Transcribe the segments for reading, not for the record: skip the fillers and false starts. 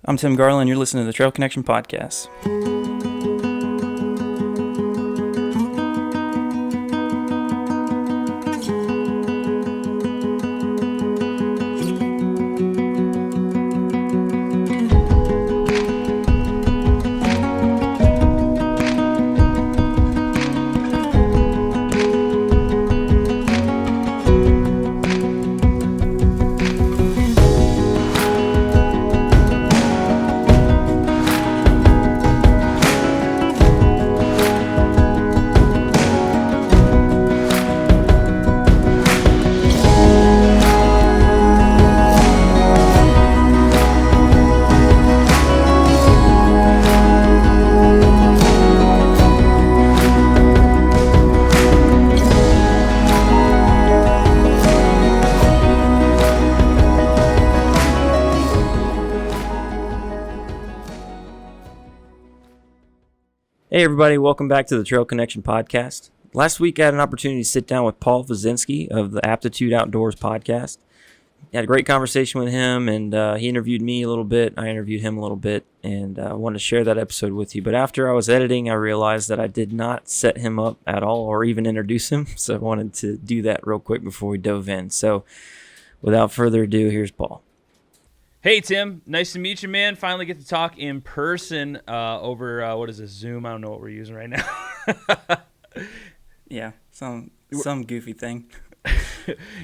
I'm Tim Garland. You're listening to the Trail Connection Podcast. Hey everybody, welcome back to the Trail Connection Podcast. Last week I had an opportunity to sit down with Paul Fuzinski of the Aptitude Outdoors Podcast. I had a great conversation with him, and he interviewed me a little bit, I interviewed him a little bit, and I wanted to share that episode with you. But after I was editing, I realized that I did not set him up at all or even introduce him, so I wanted to do that real quick before we dove in. So without further ado, here's Paul. Hey, Tim. Nice to meet you, man. Finally get to talk in person over, what is this, Zoom? I don't know what we're using right now. Yeah, some goofy thing.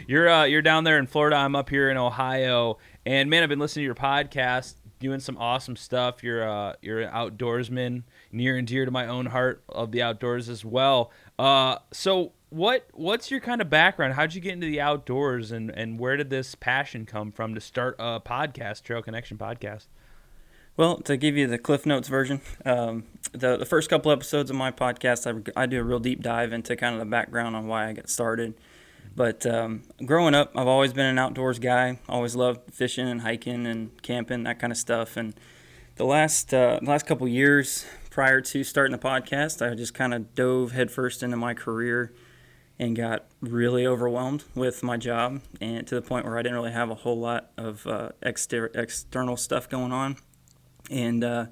You're down there in Florida. I'm up here in Ohio. And, man, I've been listening to your podcast, doing some awesome stuff. You're an outdoorsman, near and dear to my own heart of the outdoors as well. So what's your kind of background? How'd you get into the outdoors, and where did this passion come from to start a podcast, Trail Connection Podcast? Well, to give you the Cliff Notes version, the first couple episodes of my podcast, I do a real deep dive into kind of the background on why I got started. But growing up, I've always been an outdoors guy. Always loved fishing and hiking and camping, that kind of stuff. And the last couple years prior to starting the podcast, I just kind of dove headfirst into my career and got really overwhelmed with my job, and to the point where I didn't really have a whole lot of external stuff going on. And I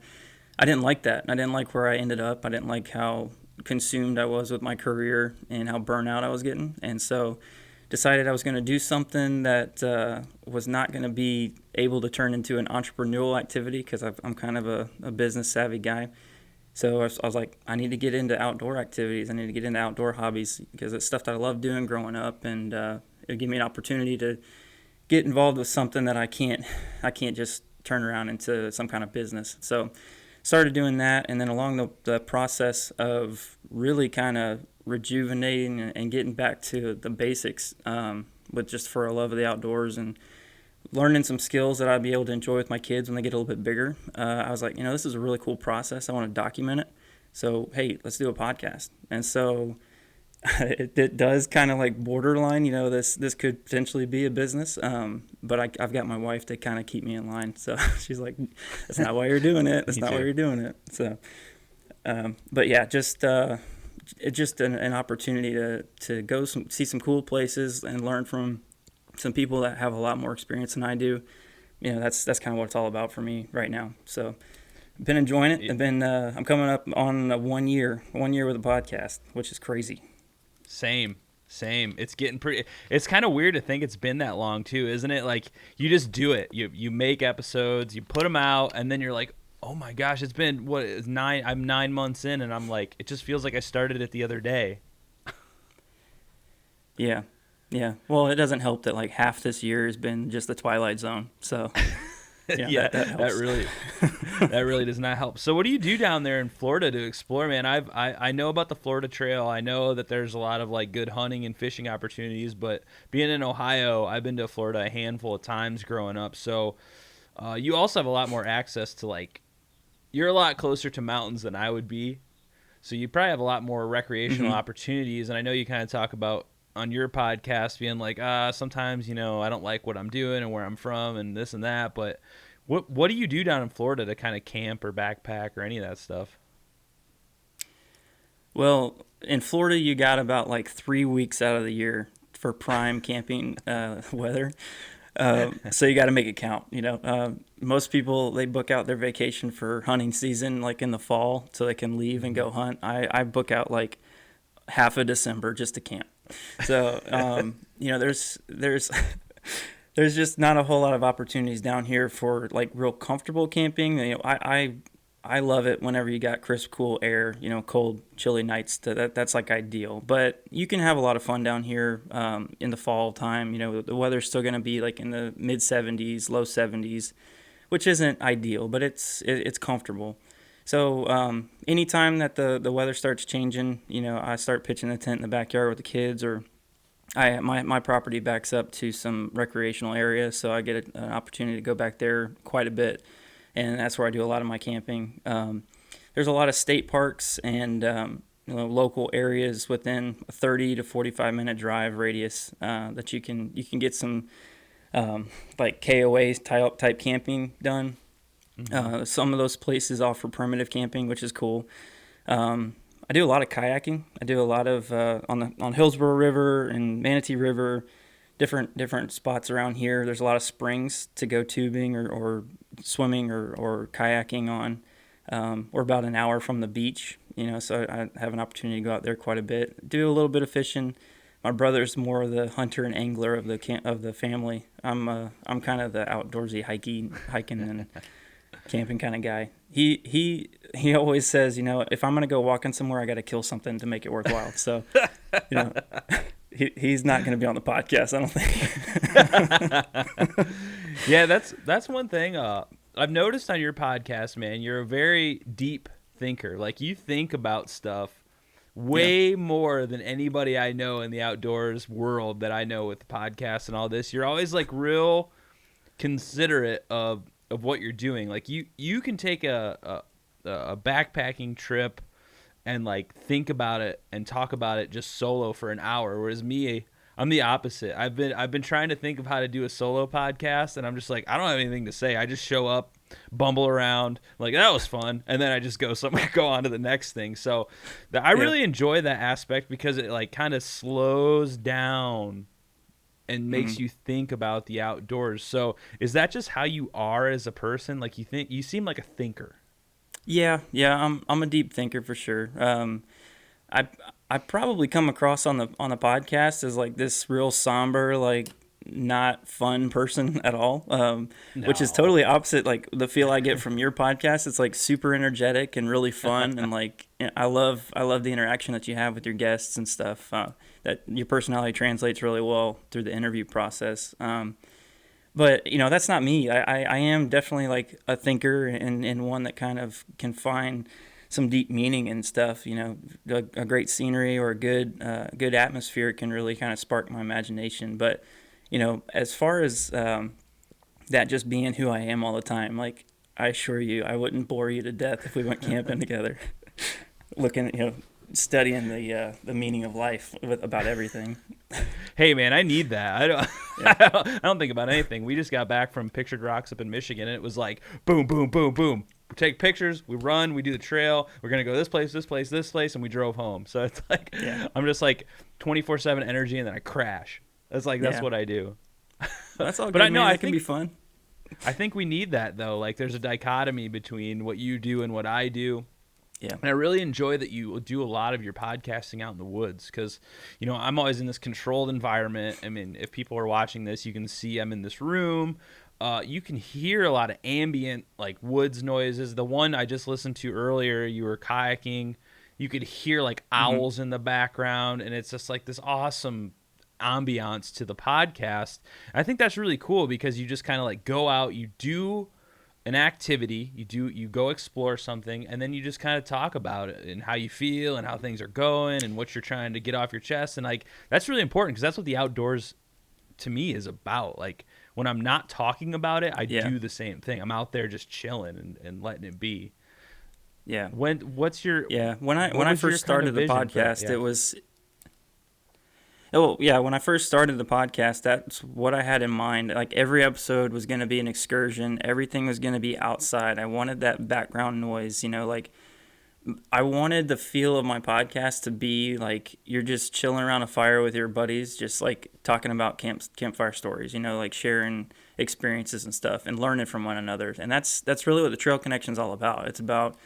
didn't like that. I didn't like where I ended up. I didn't like how consumed I was with my career and how burnout I was getting. And so decided I was going to do something that was not going to be able to turn into an entrepreneurial activity, because I'm kind of a business savvy guy. So I was like, I need to get into outdoor activities. I need to get into outdoor hobbies, because it's stuff that I love doing growing up, and it'd give me an opportunity to get involved with something that I can't just turn around into some kind of business. So started doing that, and then along the process of really kind of rejuvenating and getting back to the basics with just for a love of the outdoors and learning some skills that I'd be able to enjoy with my kids when they get a little bit bigger, I was like, this is a really cool process. I want to document it. So, hey, let's do a podcast. And so it does kind of like borderline, this could potentially be a business. But I've got my wife to kind of keep me in line. So she's like, that's not why you're doing it. That's not why you're doing it. So, but yeah, just it's just an opportunity to go see some cool places and learn from some people that have a lot more experience than I do. That's kind of what it's all about for me right now. So I've been enjoying it. I'm coming up on 1 year with a podcast, which is crazy. Same. It's getting pretty. It's kind of weird to think it's been that long too, isn't it? Like, you just do it. You make episodes, you put them out, and then you're like, oh my gosh, it's been I'm 9 months in, and I'm like, it just feels like I started it the other day. Yeah. Well, it doesn't help that like half this year has been just the Twilight Zone. So yeah, that helps. that really does not help. So what do you do down there in Florida to explore, man? I know about the Florida Trail. I know that there's a lot of like good hunting and fishing opportunities, but being in Ohio, I've been to Florida a handful of times growing up. So you also have a lot more access to, like, you're a lot closer to mountains than I would be. So you probably have a lot more recreational opportunities. And I know you kind of talk about on your podcast being like, sometimes, I don't like what I'm doing and where I'm from and this and that. But what do you do down in Florida to kind of camp or backpack or any of that stuff? Well, in Florida, you got about like 3 weeks out of the year for prime camping weather. So you got to make it count. Most people, they book out their vacation for hunting season like in the fall so they can leave and go hunt. I book out like half of December just to camp. So there's there's just not a whole lot of opportunities down here for like real comfortable camping. I love it whenever you got crisp, cool air, cold, chilly nights. That's like ideal. But you can have a lot of fun down here in the fall time. The weather's still going to be like in the mid 70s, low 70s, which isn't ideal, but it's comfortable. So anytime that the weather starts changing, I start pitching the tent in the backyard with the kids, or my property backs up to some recreational area, so I get an opportunity to go back there quite a bit. And that's where I do a lot of my camping. There's a lot of state parks and local areas within a 30 to 45-minute drive radius that you can get some like KOA type camping done. Mm-hmm. Some of those places offer primitive camping, which is cool. I do a lot of kayaking. I do a lot of on Hillsborough River and Manatee River. Different spots around here. There's a lot of springs to go tubing or swimming or kayaking on. We're about an hour from the beach, so I have an opportunity to go out there quite a bit. Do a little bit of fishing. My brother's more of the hunter and angler of the family. I'm kind of the outdoorsy hiking and camping kind of guy. He always says, if I'm gonna go walking somewhere, I got to kill something to make it worthwhile. So, He's not going to be on the podcast, I don't think. Yeah, that's one thing I've noticed on your podcast, man. You're a very deep thinker. Like, you think about stuff way more than anybody I know in the outdoors world that I know with the podcast and all this. You're always like real considerate of what you're doing. Like, you can take a backpacking trip and like think about it and talk about it just solo for an hour, whereas me, I'm the opposite. I've been trying to think of how to do a solo podcast, and I'm just like, I don't have anything to say. I just show up, bumble around, like, that was fun, and then I just go on to the next thing. So I really enjoy that aspect because it like kind of slows down and makes you think about the outdoors. So is that just how you are as a person? Like, you seem like a thinker. Yeah, I'm a deep thinker for sure. I probably come across on the podcast as like this real somber, like not fun person at all, which is totally opposite. Like the feel I get from your podcast, it's like super energetic and really fun, and like I love the interaction that you have with your guests and stuff. That your personality translates really well through the interview process. But, that's not me. I am definitely like a thinker and one that kind of can find some deep meaning in stuff. A great scenery or a good atmosphere can really kind of spark my imagination. But, as far as that just being who I am all the time, like, I assure you, I wouldn't bore you to death if we went camping together, studying the meaning of life about everything. Hey man, I need that. I don't think about anything. We just got back from Pictured Rocks up in Michigan, and it was like boom, boom, boom, boom. We take pictures, we run, we do the trail. We're gonna go this place, this place, this place, and we drove home. So it's like I'm just like 24/7 energy, and then I crash. That's what I do. That's all good. But I know it can be fun. I think we need that though. Like, there's a dichotomy between what you do and what I do. Yeah. And I really enjoy that you do a lot of your podcasting out in the woods because, I'm always in this controlled environment. I mean, if people are watching this, you can see I'm in this room. You can hear a lot of ambient, like, woods noises. The one I just listened to earlier, you were kayaking. You could hear, like, owls in the background, and it's just, like, this awesome ambiance to the podcast. And I think that's really cool because you just kind of, like, go out, you do an activity, you go explore something, and then you just kind of talk about it and how you feel and how things are going and what you're trying to get off your chest. And like, that's really important because that's what the outdoors to me is about. Like, when I'm not talking about it, I do the same thing. I'm out there just chilling and letting it be. Yeah. When I first started the podcast, it was when I first started the podcast, that's what I had in mind. Like, every episode was going to be an excursion. Everything was going to be outside. I wanted that background noise, like I wanted the feel of my podcast to be like you're just chilling around a fire with your buddies, just like talking about campfire stories, like sharing experiences and stuff and learning from one another. And that's really what the Trail Connection is all about. It's about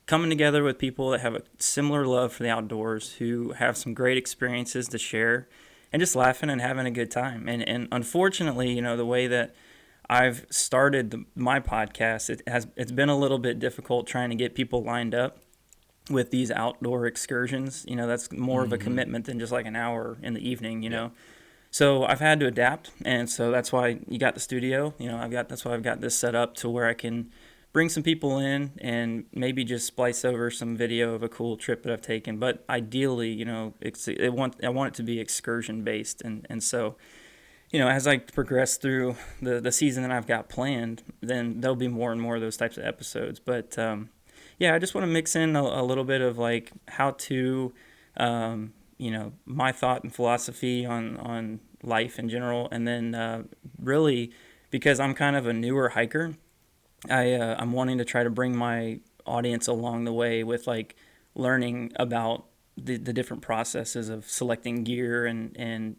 coming together with people that have a similar love for the outdoors, who have some great experiences to share, and just laughing and having a good time. And unfortunately, the way that I've started my podcast, it's been a little bit difficult trying to get people lined up with these outdoor excursions. That's more of a commitment than just like an hour in the evening. So I've had to adapt, and so that's why you got the studio. That's why I've got this set up to where I can bring some people in and maybe just splice over some video of a cool trip that I've taken. But ideally, I want it to be excursion based, and so as I progress through the season that I've got planned, then there'll be more and more of those types of episodes. But I just want to mix in a little bit of like how to, my thought and philosophy on life in general. And then really, because I'm kind of a newer hiker, I'm wanting to try to bring my audience along the way with like learning about the different processes of selecting gear and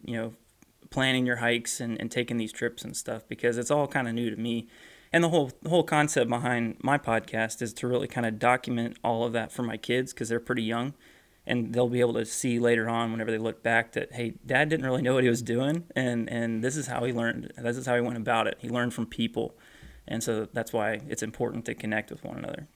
planning your hikes and taking these trips and stuff, because it's all kind of new to me. And the whole concept behind my podcast is to really kind of document all of that for my kids, because they're pretty young, and they'll be able to see later on whenever they look back that, hey, Dad didn't really know what he was doing, and this is how he learned. This is how he went about it. He learned from people, and so that's why it's important to connect with one another.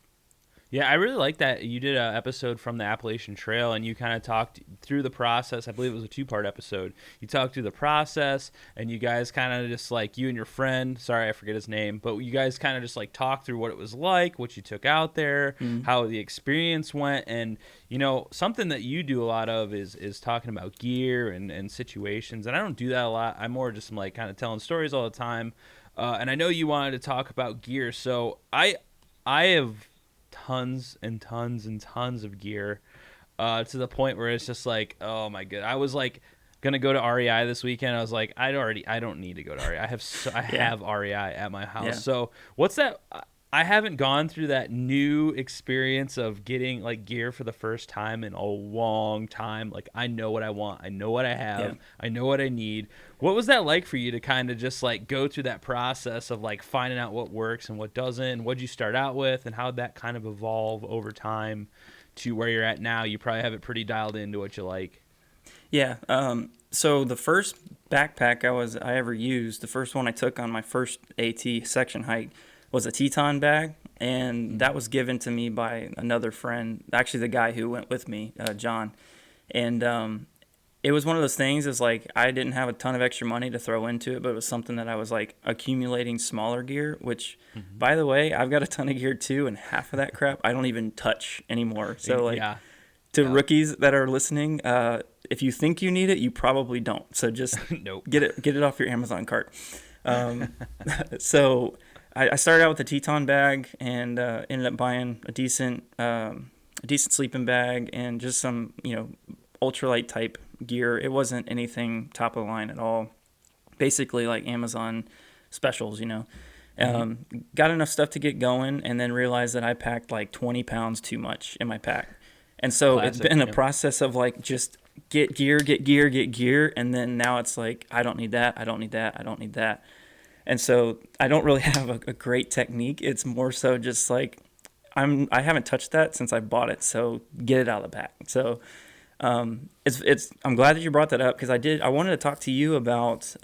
Yeah, I really like that you did an episode from the Appalachian Trail, and you kind of talked through the process. I believe it was a 2-part episode. You talked through the process, and you guys kind of just like, you and your friend, sorry, I forget his name, but you guys kind of just like talked through what it was like, what you took out there, how the experience went. And, something that you do a lot of is talking about gear and situations. And I don't do that a lot. I'm more just like kind of telling stories all the time. And I know you wanted to talk about gear. So I have tons and tons and tons of gear, to the point where it's just like, oh my god. I was like gonna go to REI this weekend. I was like, I don't need to go to REI. I have REI at my house. Yeah. So what's that? I haven't gone through that new experience of getting like gear for the first time in a long time. Like, I know what I want. I know what I have. Yeah. I know what I need. What was that like for you to kind of just like go through that process of like finding out what works and what doesn't? What'd you start out with, and how'd that kind of evolve over time to where you're at now? You probably have it pretty dialed into what you like. Yeah. So the first backpack I ever used, the first one I took on my first AT section hike, was a Teton bag, and that was given to me by another friend, actually the guy who went with me, John. And it was one of those things, is like I didn't have a ton of extra money to throw into it, but it was something that I was like accumulating smaller gear, which, by the way, I've got a ton of gear too, and half of that crap I don't even touch anymore. So like, rookies that are listening, if you think you need it, you probably don't. So just Nope. get it off your Amazon cart. So I started out with a Teton bag, and ended up buying a decent sleeping bag and just some ultralight type gear. It wasn't anything top of the line at all. Basically like Amazon specials, Got enough stuff to get going, and then realized that I packed like 20 pounds too much in my pack. And so It's been a process of like just get gear, and then now it's like, I don't need that, I don't need that, I don't need that. And so I don't really have a great technique. It's more so just like I haven't touched that since I bought it, so get it out of the pack. So I'm glad that you brought that up, because I wanted to talk to you about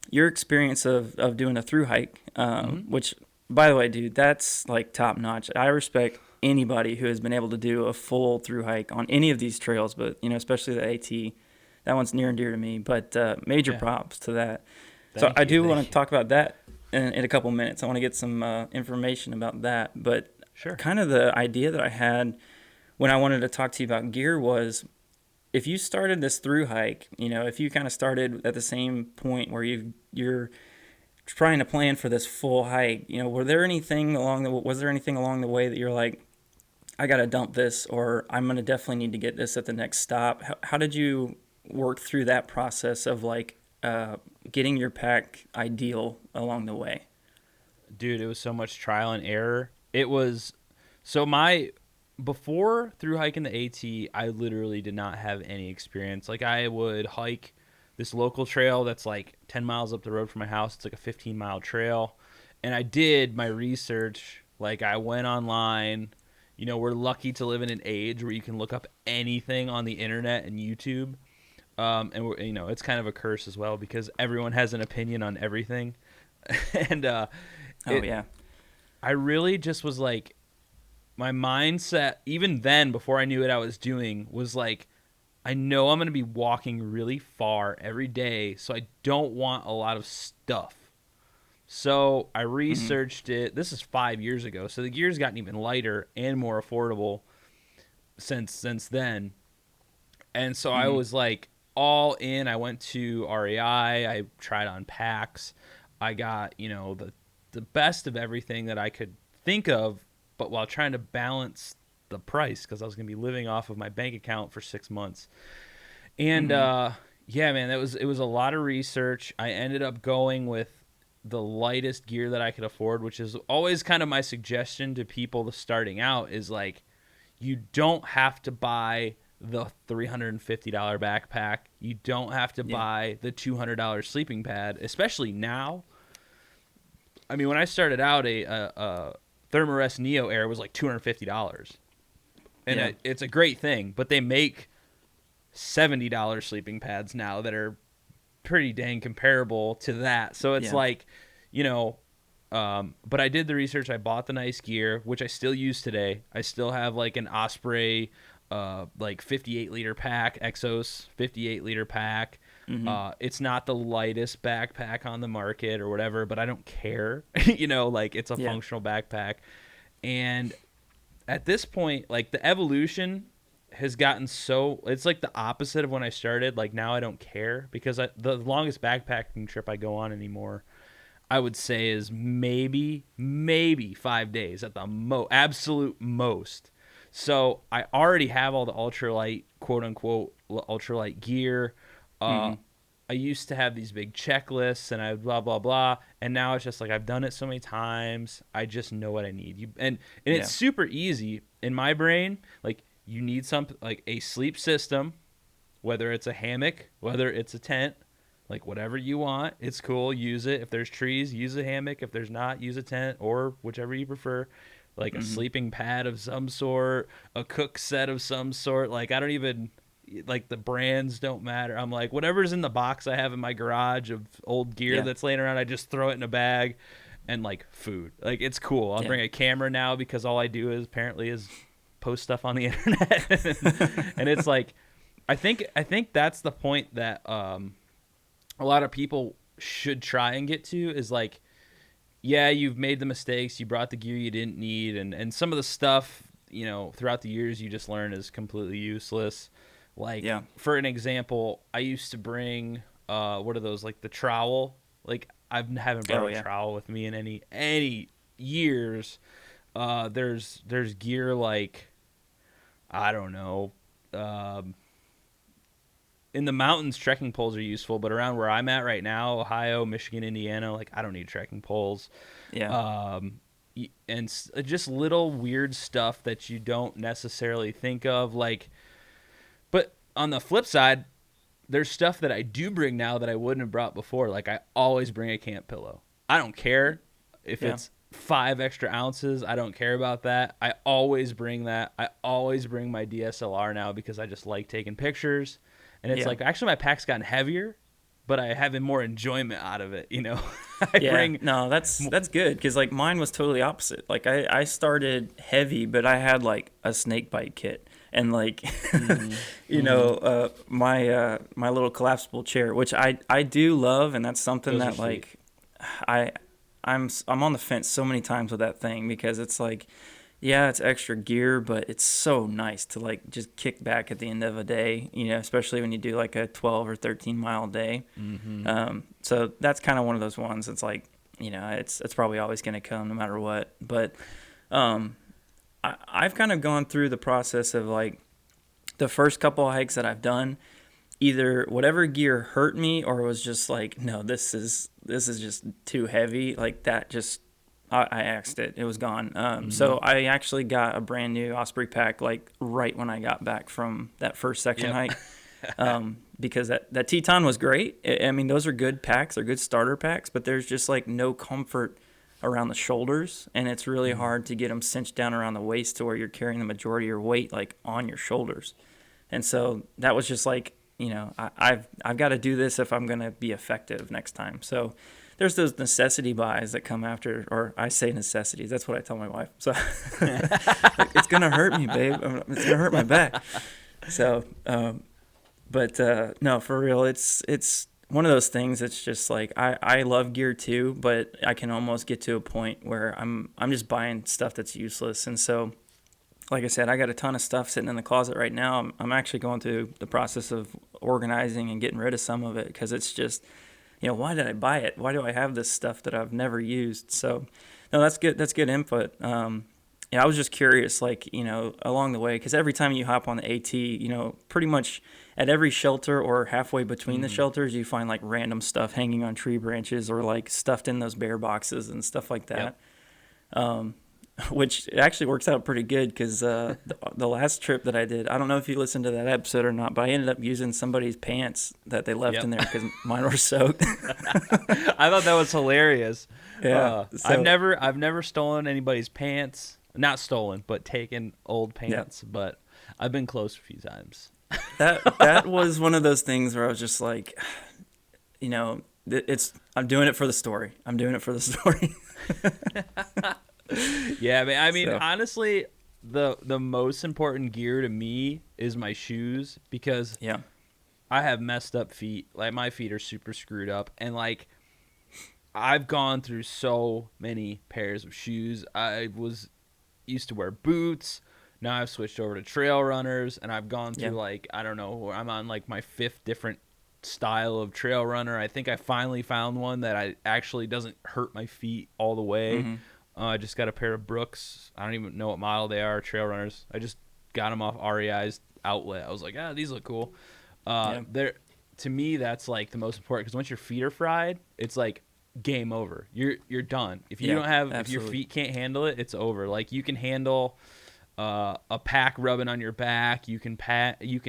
your experience of doing a thru hike, which, by the way, dude, that's like top notch. I respect anybody who has been able to do a full thru hike on any of these trails, but especially the AT. That one's near and dear to me. But major props to that. I do want to talk about that in a couple minutes. I want to get some information about that. But kind of the idea that I had when I wanted to talk to you about gear was, if you started this thru hike, if you kind of started at the same point where you're trying to plan for this full hike, was there anything along the way that you're like, I got to dump this, or I'm going to definitely need to get this at the next stop? How did you work through that process of like getting your pack ideal along the way? Dude, it was so much trial and error. It was so my before through hiking the AT, I literally did not have any experience. Like I would hike this local trail that's like 10 miles up the road from my house. It's like a 15-mile trail. And I did my research. Like I went online. You know, we're lucky to live in an age where you can look up anything on the internet and YouTube. And we're, you know, it's kind of a curse as well because everyone has an opinion on everything. And yeah. I really just was like, my mindset, even then, before I knew what I was doing, was like, I know I'm going to be walking really far every day, so I don't want a lot of stuff. So I researched it. This is 5 years ago, so the gear's gotten even lighter and more affordable since then. And so I was like all in. I went to REI. I tried on packs. I got, you know, the best of everything that I could think of, but while trying to balance the price because I was going to be living off of my bank account for 6 months. And yeah, man, it was a lot of research. I ended up going with the lightest gear that I could afford, which is always kind of my suggestion to people starting out is like, you don't have to buy the $350 backpack. You don't have to buy the $200 sleeping pad, especially now. I mean, when I started out, a Thermarest Neo Air was like $250. And it's a great thing, but they make $70 sleeping pads now that are pretty dang comparable to that. So it's like, you know, but I did the research. I bought the nice gear, which I still use today. I still have like an Osprey, like 58-liter pack, Exos 58-liter pack. It's not the lightest backpack on the market or whatever, but I don't care. You know, like it's a functional backpack. And at this point, like the evolution has gotten so, it's like the opposite of when I started. Like now I don't care because the longest backpacking trip I go on anymore, I would say is maybe 5 days at the absolute most. So I already have all the ultralight, quote unquote, ultralight gear. I used to have these big checklists and I blah, blah, blah. And now it's just like, I've done it so many times. I just know what I need. And it's super easy in my brain. Like you need something like a sleep system, whether it's a hammock, whether it's a tent, like whatever you want. It's cool. Use it. If there's trees, use a hammock. If there's not, use a tent or whichever you prefer. Like a sleeping pad of some sort, a cook set of some sort. Like I don't even, like the brands don't matter. I'm like, whatever's in the box I have in my garage of old gear that's laying around, I just throw it in a bag. And like food, like it's cool. I'll bring a camera now because all I do is post stuff on the internet. And it's like, I think that's the point that a lot of people should try and get to is like, yeah, you've made the mistakes. You brought the gear you didn't need. And some of the stuff, you know, throughout the years you just learn is completely useless. Like, for an example, I used to bring, what are those, like the trowel? Like, I haven't brought a trowel with me in any years. There's gear like, I don't know, in the mountains, trekking poles are useful, but around where I'm at right now, Ohio, Michigan, Indiana, like I don't need trekking poles. And just little weird stuff that you don't necessarily think of, like. But on the flip side, there's stuff that I do bring now that I wouldn't have brought before. Like I always bring a camp pillow. I don't care if it's 5 extra ounces. I don't care about that. I always bring that. I always bring my DSLR now because I just like taking pictures. And it's like, actually my pack's gotten heavier, but I have more enjoyment out of it, you know? No, that's good because like mine was totally opposite. Like I started heavy, but I had like a snake bite kit. And like, you know, my little collapsible chair, which I do love, and that's something that like, I'm on the fence so many times with that thing because it's like, yeah, it's extra gear, but it's so nice to like just kick back at the end of a day, you know, especially when you do like a 12 or 13 mile day. So that's kind of one of those ones. It's like, you know, it's probably always going to come no matter what. But I've kind of gone through the process of like the first couple of hikes that I've done, either whatever gear hurt me or was just like, no, this is just too heavy. Like that just, I axed it. It was gone. So I actually got a brand new Osprey pack like right when I got back from that first section hike. Because that Teton was great. I mean, those are good packs. They're good starter packs, but there's just like no comfort around the shoulders, and it's really hard to get them cinched down around the waist to where you're carrying the majority of your weight like on your shoulders. And so that was just like, I've got to do this if I'm going to be effective next time. So there's those necessity buys that come after, or I say necessities. That's what I tell my wife. So like, it's going to hurt me, babe. It's going to hurt my back. So, but no, for real, it's one of those things. It's just like I love gear too, but I can almost get to a point where I'm just buying stuff that's useless. And so, like I said, I got a ton of stuff sitting in the closet right now. I'm actually going through the process of organizing and getting rid of some of it because it's just, why did I buy it? Why do I have this stuff that I've never used? So, no, that's good. That's good input. I was just curious, like, along the way, because every time you hop on the AT, pretty much at every shelter or halfway between the shelters, you find like random stuff hanging on tree branches or like stuffed in those bear boxes and stuff like that. Yep. Which actually works out pretty good because the last trip that I did, I don't know if you listened to that episode or not, but I ended up using somebody's pants that they left in there because mine were soaked. I thought that was hilarious. Yeah, I've never stolen anybody's pants. Not stolen, but taken old pants. Yep. But I've been close a few times. That was one of those things where I was just like, I'm doing it for the story. I'm doing it for the story. Yeah, I mean, honestly, the most important gear to me is my shoes because I have messed up feet. Like my feet are super screwed up, and like I've gone through so many pairs of shoes. I used to wear boots. Now I've switched over to trail runners, and I've gone through like, I don't know, I'm on like my 5th different style of trail runner. I think I finally found one that actually doesn't hurt my feet all the way. Mm-hmm. I just got a pair of Brooks. I don't even know what model they are, trail runners. I just got them off REI's outlet. I was like, these look cool. They're, to me, that's like the most important because once your feet are fried, it's like game over. You're done. If you don't have, if your feet can't handle it, it's over. Like you can handle a pack rubbing on your back. You can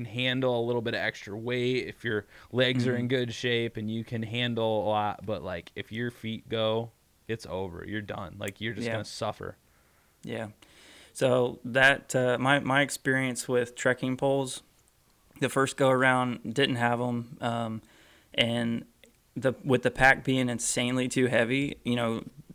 handle a little bit of extra weight if your legs are in good shape, and you can handle a lot. But like if your feet go, it's over. You're done. Like you're just gonna suffer. Yeah. So that my experience with trekking poles, the first go around didn't have them, and with the pack being insanely too heavy,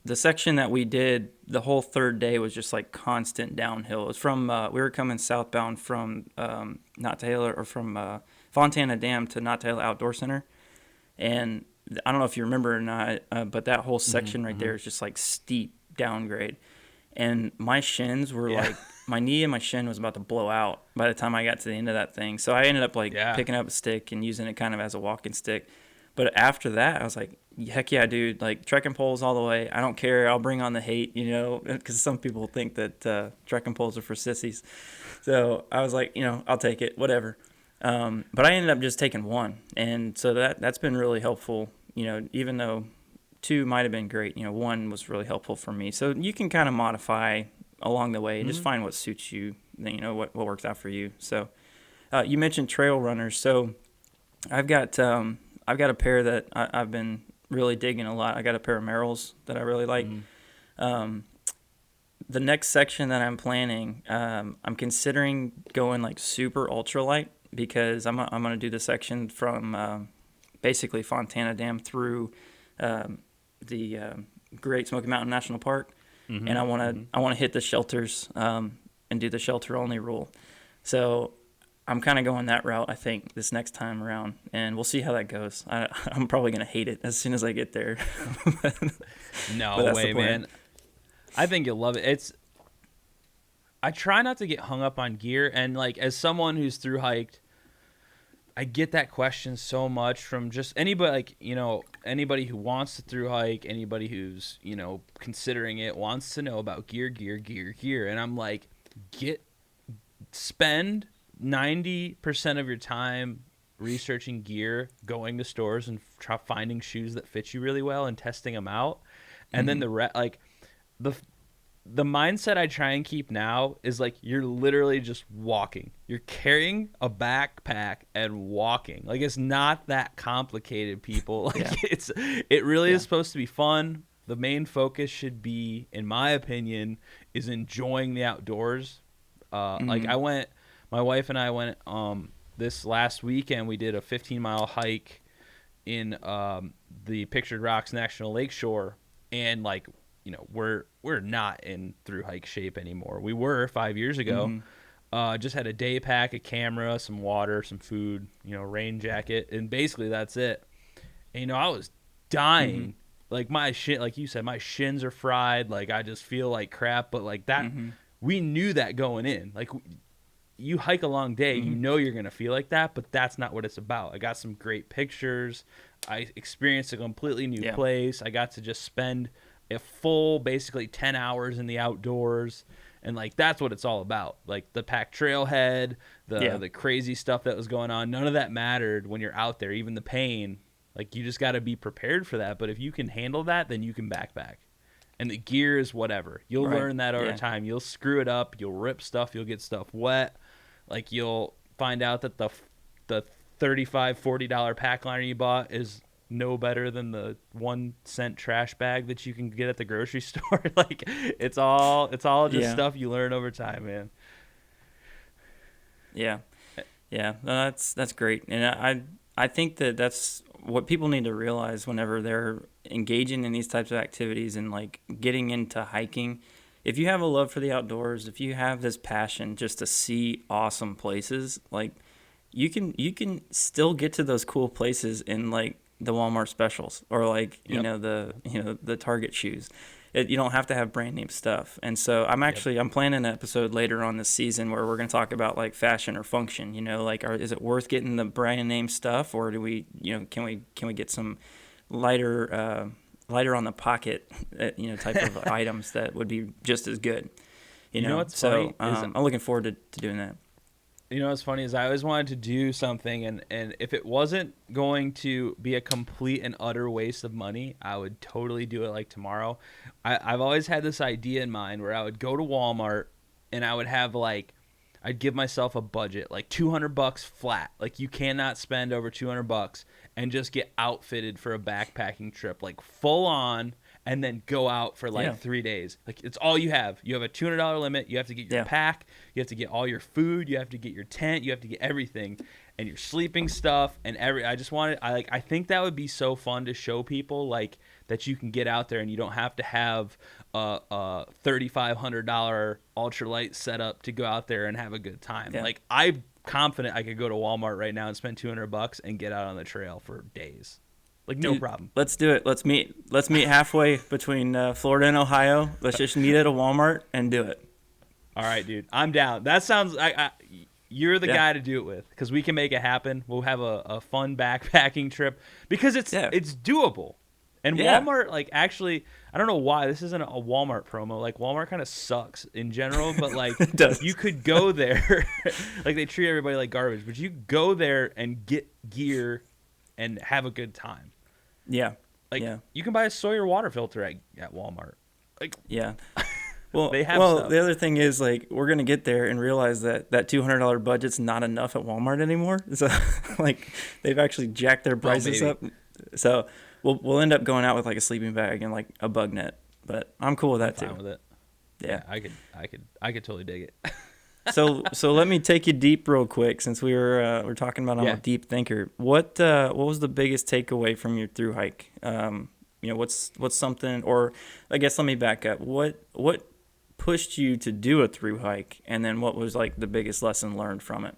the section that we did the whole 3rd day was just like constant downhill. It was from we were coming southbound from from Fontana Dam to Untitled Outdoor Center, and I don't know if you remember or not, but that whole section right there is just like steep downgrade. And my shins were like, my knee and my shin was about to blow out by the time I got to the end of that thing. So I ended up like picking up a stick and using it kind of as a walking stick. But after that, I was like, heck yeah, dude, like trekking poles all the way. I don't care. I'll bring on the hate, because some people think that trekking poles are for sissies. So I was like, I'll take it, whatever. But I ended up just taking one. And so that's been really helpful, even though 2 might have been great, 1 was really helpful for me. So you can kind of modify along the way and just find what suits you, what works out for you. So you mentioned trail runners. So I've got a pair that I've been really digging a lot. I got a pair of Merrells that I really like. The next section that I'm planning, I'm considering going like super ultralight because I'm going to do the section from basically Fontana Dam through the Great Smoky Mountain National Park, and I want to hit the shelters and do the shelter only rule. So I'm kind of going that route, I think, this next time around, and we'll see how that goes. I'm probably going to hate it as soon as I get there. No way, man. I think you'll love it. I try not to get hung up on gear, and like as someone who's through hiked, I get that question so much from just anybody, like, anybody who wants to through hike, anybody who's, considering it, wants to know about gear. And I'm like, spend 90% of your time researching gear, going to stores and finding shoes that fit you really well and testing them out. And then the mindset I try and keep now is like you're literally just walking. You're carrying a backpack and walking. Like it's not that complicated, people. Like it really is supposed to be fun. The main focus should be, in my opinion, is enjoying the outdoors. Like my wife and I went this last weekend. We did a 15-mile hike in the Pictured Rocks National Lakeshore, and like, you know, we're not in thru-hike shape anymore. We were 5 years ago. Just had a day pack, a camera, some water, some food, you know, rain jacket, and basically that's it. And, you know, I was dying. Like my like you said, my shins are fried. Like I just feel like crap. But like that, we knew that going in. Like you hike a long day, you know you're gonna feel like that, but that's not what it's about. I got some great pictures. I experienced a completely new place. I got to just spend a full basically 10 hours in the outdoors, and like that's what it's all about. Like the packed trailhead, the crazy stuff that was going on, none of that mattered when you're out there. Even the pain, like you just got to be prepared for that. But if you can handle that, then you can backpack. And the gear is whatever. You'll learn that over time. You'll screw it up, you'll rip stuff, you'll get stuff wet. Like you'll find out that the $35-$40 pack liner you bought is no better than the 1-cent trash bag that you can get at the grocery store. Like it's all just stuff you learn over time, man. No, that's great. And I think that's what people need to realize whenever they're engaging in these types of activities and like getting into hiking. If you have a love for the outdoors, if you have this passion just to see awesome places, like you can still get to those cool places in like the Walmart specials or like you know the Target shoes. You don't have to have brand name stuff. And so I'm planning an episode later on this season where we're going to talk about like fashion or function. You know, like is it worth getting the brand name stuff, or do we, you know, can we get some lighter on the pocket, you know, type of items that would be just as good. You know what's funny? I'm looking forward to doing that. You know what's funny is I always wanted to do something, and if it wasn't going to be a complete and utter waste of money, I would totally do it like tomorrow. I've always had this idea in mind where I would go to Walmart and I would have like, I'd give myself a budget, like $200 flat. Like you cannot spend over $200 and just get outfitted for a backpacking trip, like full on, and then go out for like 3 days. Like it's all you have. You have a $200 limit. You have to get your pack. You have to get all your food. You have to get your tent. You have to get everything, and your sleeping stuff and I think that would be so fun to show people, like that you can get out there and you don't have to have a $3,500 ultralight setup to go out there and have a good time. Like I'm confident I could go to Walmart right now and spend $200 and get out on the trail for days. Like no problem. Let's do it. Let's meet halfway between Florida and Ohio. Let's just meet at a Walmart and do it. All right, dude. I'm down. That sounds. You're the guy to do it with, because we can make it happen. We'll have a fun backpacking trip because it's doable. And Walmart, like, actually, I don't know why this isn't a Walmart promo. Like Walmart kind of sucks in general, but like you could go there. Like they treat everybody like garbage, but you go there and get gear and have a good time. You can buy a Sawyer water filter at Walmart. Like Well, they have stuff. The other thing is like we're gonna get there and realize that $200 budget's not enough at Walmart anymore. So like they've actually jacked their prices up. So we'll end up going out with like a sleeping bag and like a bug net. But I'm cool with that too. Fine with it. Yeah, I could totally dig it. So let me take you deep real quick, since we're talking about I'm a deep thinker. What was the biggest takeaway from your thru hike? You know, what's something, or I guess let me back up. What pushed you to do a thru hike, and then what was like the biggest lesson learned from it?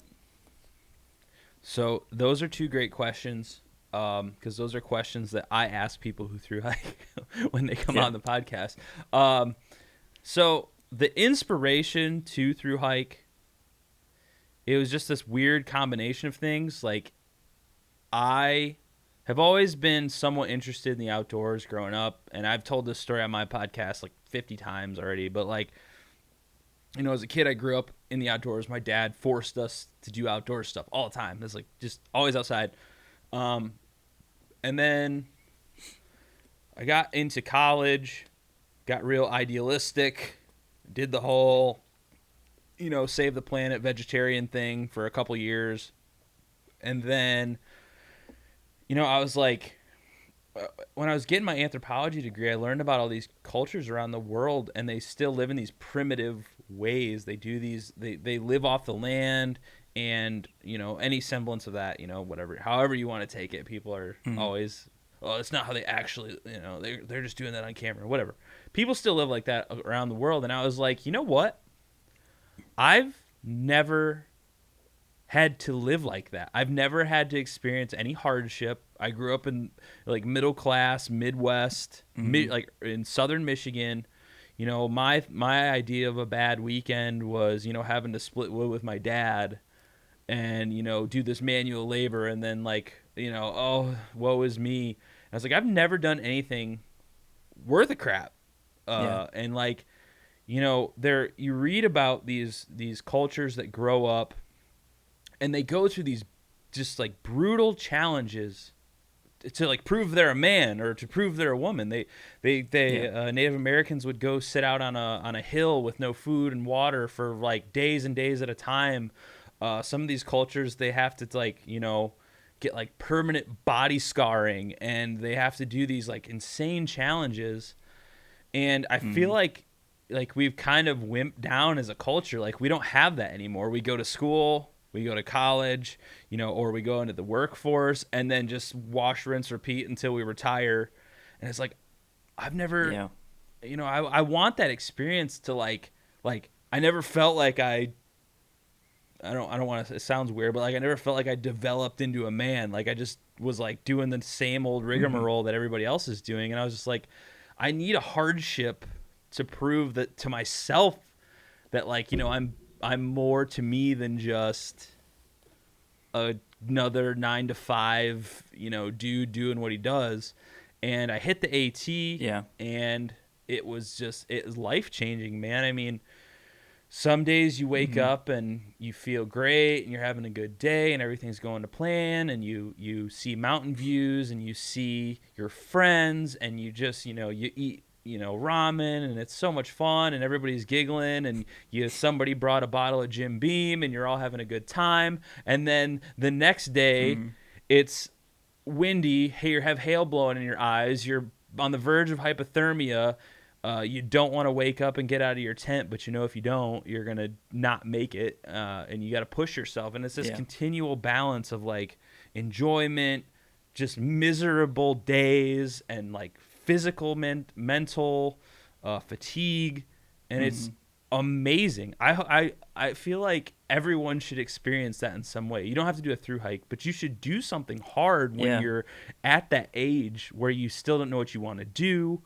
So those are two great questions, because those are questions that I ask people who thru hike when they come on the podcast. So the inspiration to thru hike, it was just this weird combination of things. Like I have always been somewhat interested in the outdoors growing up, and I've told this story on my podcast like 50 times already, but like, you know, as a kid, I grew up in the outdoors. My dad forced us to do outdoor stuff all the time. It's like just always outside. And then I got into college, got real idealistic, did the whole, save the planet vegetarian thing for a couple years. And then, I was like, when I was getting my anthropology degree, I learned about all these cultures around the world, and they still live in these primitive ways. They do these, they live off the land, and, any semblance of that, whatever, however you want to take it. People are always, oh, it's not how they actually, they're just doing that on camera, whatever. People still live like that around the world. And I was like, you know what? I've never had to live like that. I've never had to experience any hardship. I grew up in like middle class, Midwest, like in southern Michigan. My idea of a bad weekend was, having to split wood with my dad and, do this manual labor, and then like, oh, woe is me. And I was like, I've never done anything worth a crap. And like, there, you read about these cultures that grow up and they go through these just like brutal challenges to like prove they're a man or to prove they're a woman. Native Americans would go sit out on a hill with no food and water for like days and days at a time. Some of these cultures, they have to like, get like permanent body scarring, and they have to do these like insane challenges. And I feel like we've kind of wimped down as a culture. Like we don't have that anymore. We go to school, we go to college, or we go into the workforce and then just wash, rinse, repeat until we retire. And it's like, I've never, I want that experience to like I never felt like I don't want to, it sounds weird, but like I never felt like I developed into a man. Like I just was like doing the same old rigmarole that everybody else is doing. And I was just like, I need a hardship to prove that to myself that like, I'm more to me than just another 9-to-5, dude doing what he does. And I hit the AT and it was life changing, man. I mean, some days you wake up and you feel great and you're having a good day and everything's going to plan, and you see mountain views and you see your friends and you just, you eat, ramen, and it's so much fun and everybody's giggling, and somebody brought a bottle of Jim Beam and you're all having a good time. And then the next day it's windy, you have hail blowing in your eyes, you're on the verge of hypothermia. You don't want to wake up and get out of your tent, but if you don't, you're going to not make it, and you got to push yourself. And it's this continual balance of like enjoyment, just miserable days, and like physical, mental fatigue, and it's amazing. I feel like everyone should experience that in some way. You don't have to do a thru hike, but you should do something hard when you're at that age where you still don't know what you want to do.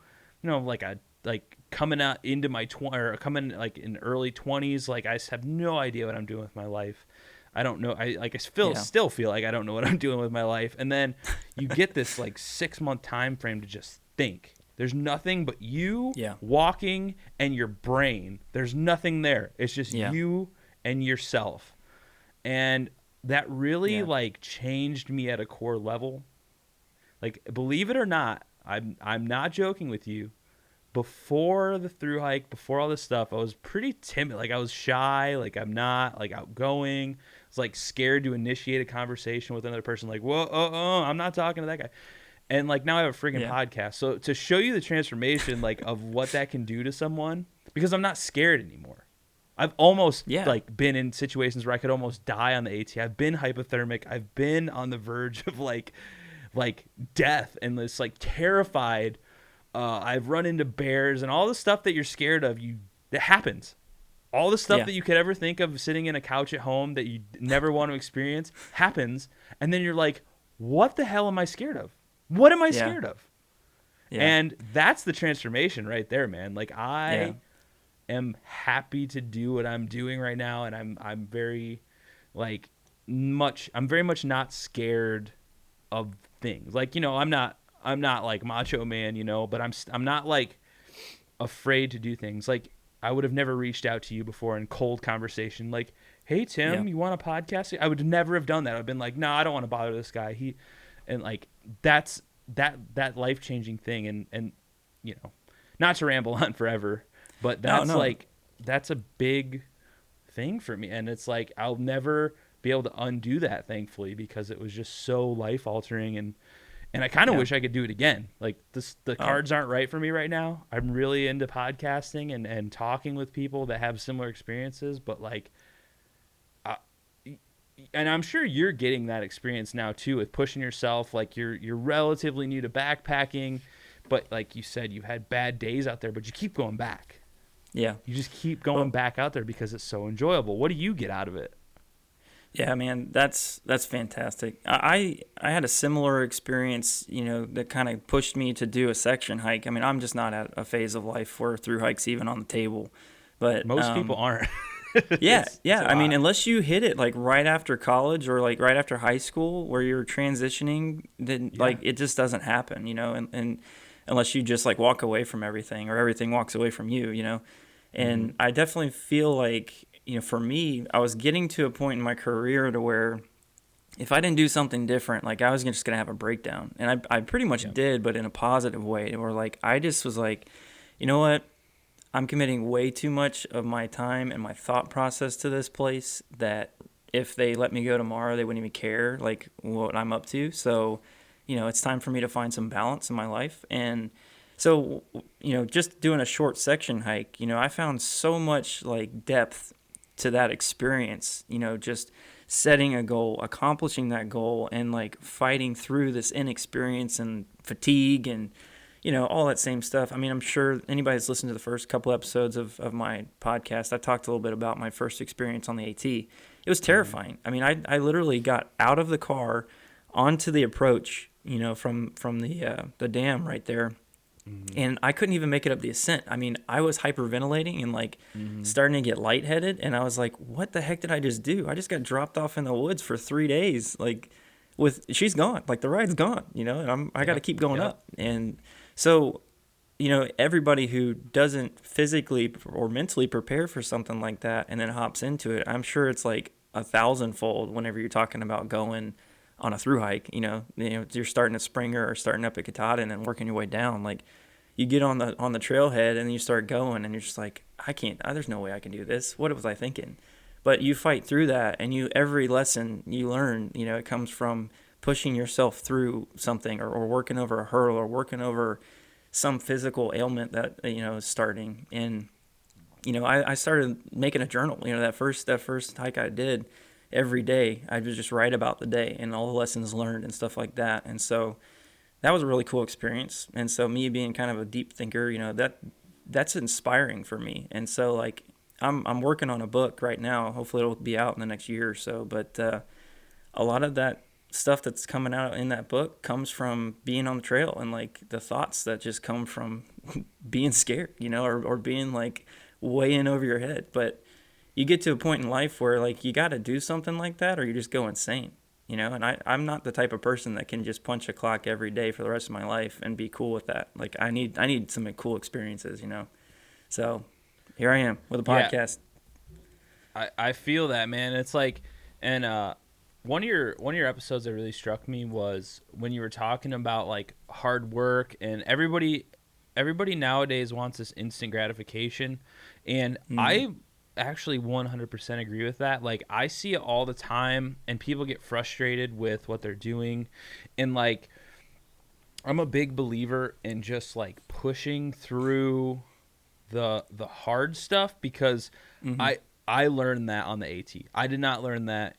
Like coming out into my coming like in early 20s, like I have no idea what I'm doing with my life. I don't know. I still feel like I don't know what I'm doing with my life. And then you get this like 6-month time frame to just think. There's nothing but you walking and your brain. There's nothing there. It's just you and yourself. And that really like changed me at a core level. Like, believe it or not, I'm not joking with you. Before the thru hike, before all this stuff, I was pretty timid. Like I was shy. Like I'm not like outgoing. I was like scared to initiate a conversation with another person. Like, whoa, I'm not talking to that guy. And like now I have a freaking podcast. So to show you the transformation like of what that can do to someone, because I'm not scared anymore. I've almost like been in situations where I could almost die on the AT. I've been hypothermic. I've been on the verge of like death, and it's like terrified. I've run into bears and all the stuff that you're scared of. That happens. All the stuff that you could ever think of sitting in a couch at home that you never want to experience happens. And then you're like, what the hell am I scared of? What am I scared of? Yeah. And that's the transformation right there, man. Like I am happy to do what I'm doing right now. And I'm very much not scared of things. Like, I'm not like macho man, but I'm not like afraid to do things. Like I would have never reached out to you before in cold conversation. Like, hey Tim, you want a podcast? I would never have done that. I've been like, no, I don't want to bother this guy. And like, that's that life-changing thing. And, not to ramble on forever, but that's No. like, that's a big thing for me. And it's like, I'll never be able to undo that, thankfully, because it was just so life altering. And I kind of wish I could do it again. Like the cards aren't right for me right now. I'm really into podcasting and talking with people that have similar experiences, but like, and I'm sure you're getting that experience now too with pushing yourself. Like you're relatively new to backpacking, but like you said, you had bad days out there, but you keep going back. Yeah. You just keep going back out there because it's so enjoyable. What do you get out of it? Yeah, man, that's fantastic. I had a similar experience, that kind of pushed me to do a section hike. I mean, I'm just not at a phase of life where through hikes even on the table, but Most people aren't. yeah. It's I mean, unless you hit it like right after college or like right after high school where you're transitioning, then like it just doesn't happen, and unless you just like walk away from everything or everything walks away from you. And I definitely feel like, for me, I was getting to a point in my career to where if I didn't do something different, like I was just going to have a breakdown. And I pretty much did, but in a positive way, where like I just was like, you know what? I'm committing way too much of my time and my thought process to this place that if they let me go tomorrow, they wouldn't even care like what I'm up to. So, it's time for me to find some balance in my life. And so, just doing a short section hike, I found so much like depth to that experience, just setting a goal, accomplishing that goal, and like fighting through this inexperience and fatigue and, all that same stuff. I mean, I'm sure anybody that's listened to the first couple episodes of my podcast, I talked a little bit about my first experience on the AT. It was terrifying. I mean, I literally got out of the car onto the approach, from the dam right there. And I couldn't even make it up the ascent. I mean, I was hyperventilating and like starting to get lightheaded. And I was like, what the heck did I just do? I just got dropped off in the woods for 3 days. Like she's gone, like the ride's gone, and I got to keep going up. And so, everybody who doesn't physically or mentally prepare for something like that and then hops into it, I'm sure it's like 1,000-fold whenever you're talking about going on a through hike. You're starting at Springer or starting up at Katahdin and working your way down. Like you get on the trailhead and then you start going and you're just like, I can't. There's no way I can do this. What was I thinking? But you fight through that, and every lesson you learn, it comes from pushing yourself through something or working over a hurdle or working over some physical ailment that is starting. And I started making a journal. That first hike I did. Every day I would just write about the day and all the lessons learned and stuff like that. And so that was a really cool experience. And so me being kind of a deep thinker, that's inspiring for me. And so like I'm working on a book right now. Hopefully it'll be out in the next year or so. But a lot of that stuff that's coming out in that book comes from being on the trail and like the thoughts that just come from being scared, or being like way in over your head. But you get to a point in life where like you got to do something like that or you just go insane, and I'm not the type of person that can just punch a clock every day for the rest of my life and be cool with that. Like I need some cool experiences, so here I am with a podcast. I feel that, man. It's like, and one of your episodes that really struck me was when you were talking about like hard work, and everybody nowadays wants this instant gratification, and I actually 100% agree with that. Like I see it all the time, and people get frustrated with what they're doing, and like I'm a big believer in just like pushing through the hard stuff, because I learned that on the AT. I did not learn that.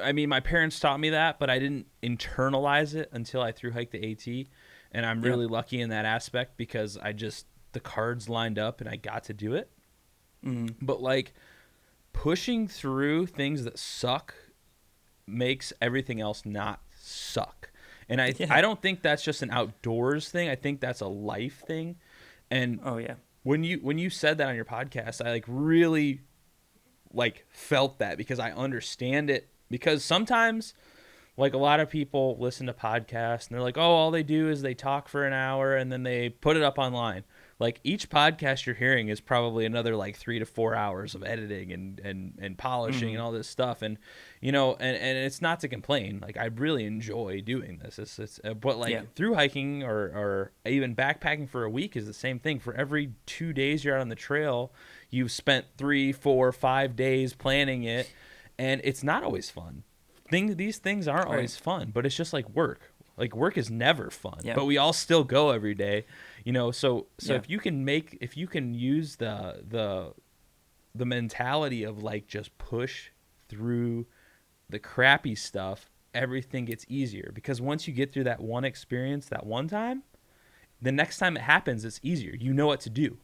I mean, my parents taught me that, but I didn't internalize it until I thru hiked the AT, and I'm really lucky in that aspect because the cards lined up and I got to do it. But like pushing through things that suck makes everything else not suck. And I don't think that's just an outdoors thing. I think that's a life thing. And when you said that on your podcast, I like really like felt that, because I understand it. Because sometimes like a lot of people listen to podcasts and they're like, oh, all they do is they talk for an hour and then they put it up online. like each podcast you're hearing is probably another like 3 to 4 hours of editing and polishing and all this stuff. And, and it's not to complain. Like I really enjoy doing this. But like through hiking or even backpacking for a week is the same thing. For every 2 days you're out on the trail, you've spent 3, 4, 5 days planning it. And it's not always fun. These things aren't always fun, but it's just like work. Like work is never fun, but we all still go every day, So if you can use the mentality of like just push through the crappy stuff, everything gets easier. Because once you get through that one experience, that one time, the next time it happens, it's easier. You know what to do.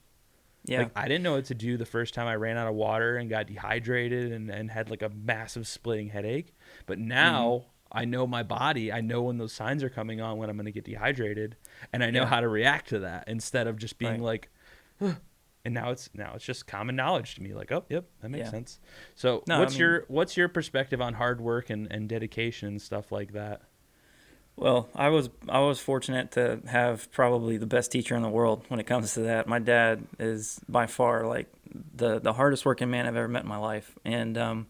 Yeah. Like I didn't know what to do the first time I ran out of water and got dehydrated and had like a massive splitting headache. But now I know my body. I know when those signs are coming on when I'm going to get dehydrated, and I know how to react to that instead of just being like, huh. And now it's just common knowledge to me. Like, oh, yep, that makes sense. So what's your perspective on hard work and dedication and stuff like that? Well, I was fortunate to have probably the best teacher in the world when it comes to that. My dad is by far like the hardest working man I've ever met in my life, and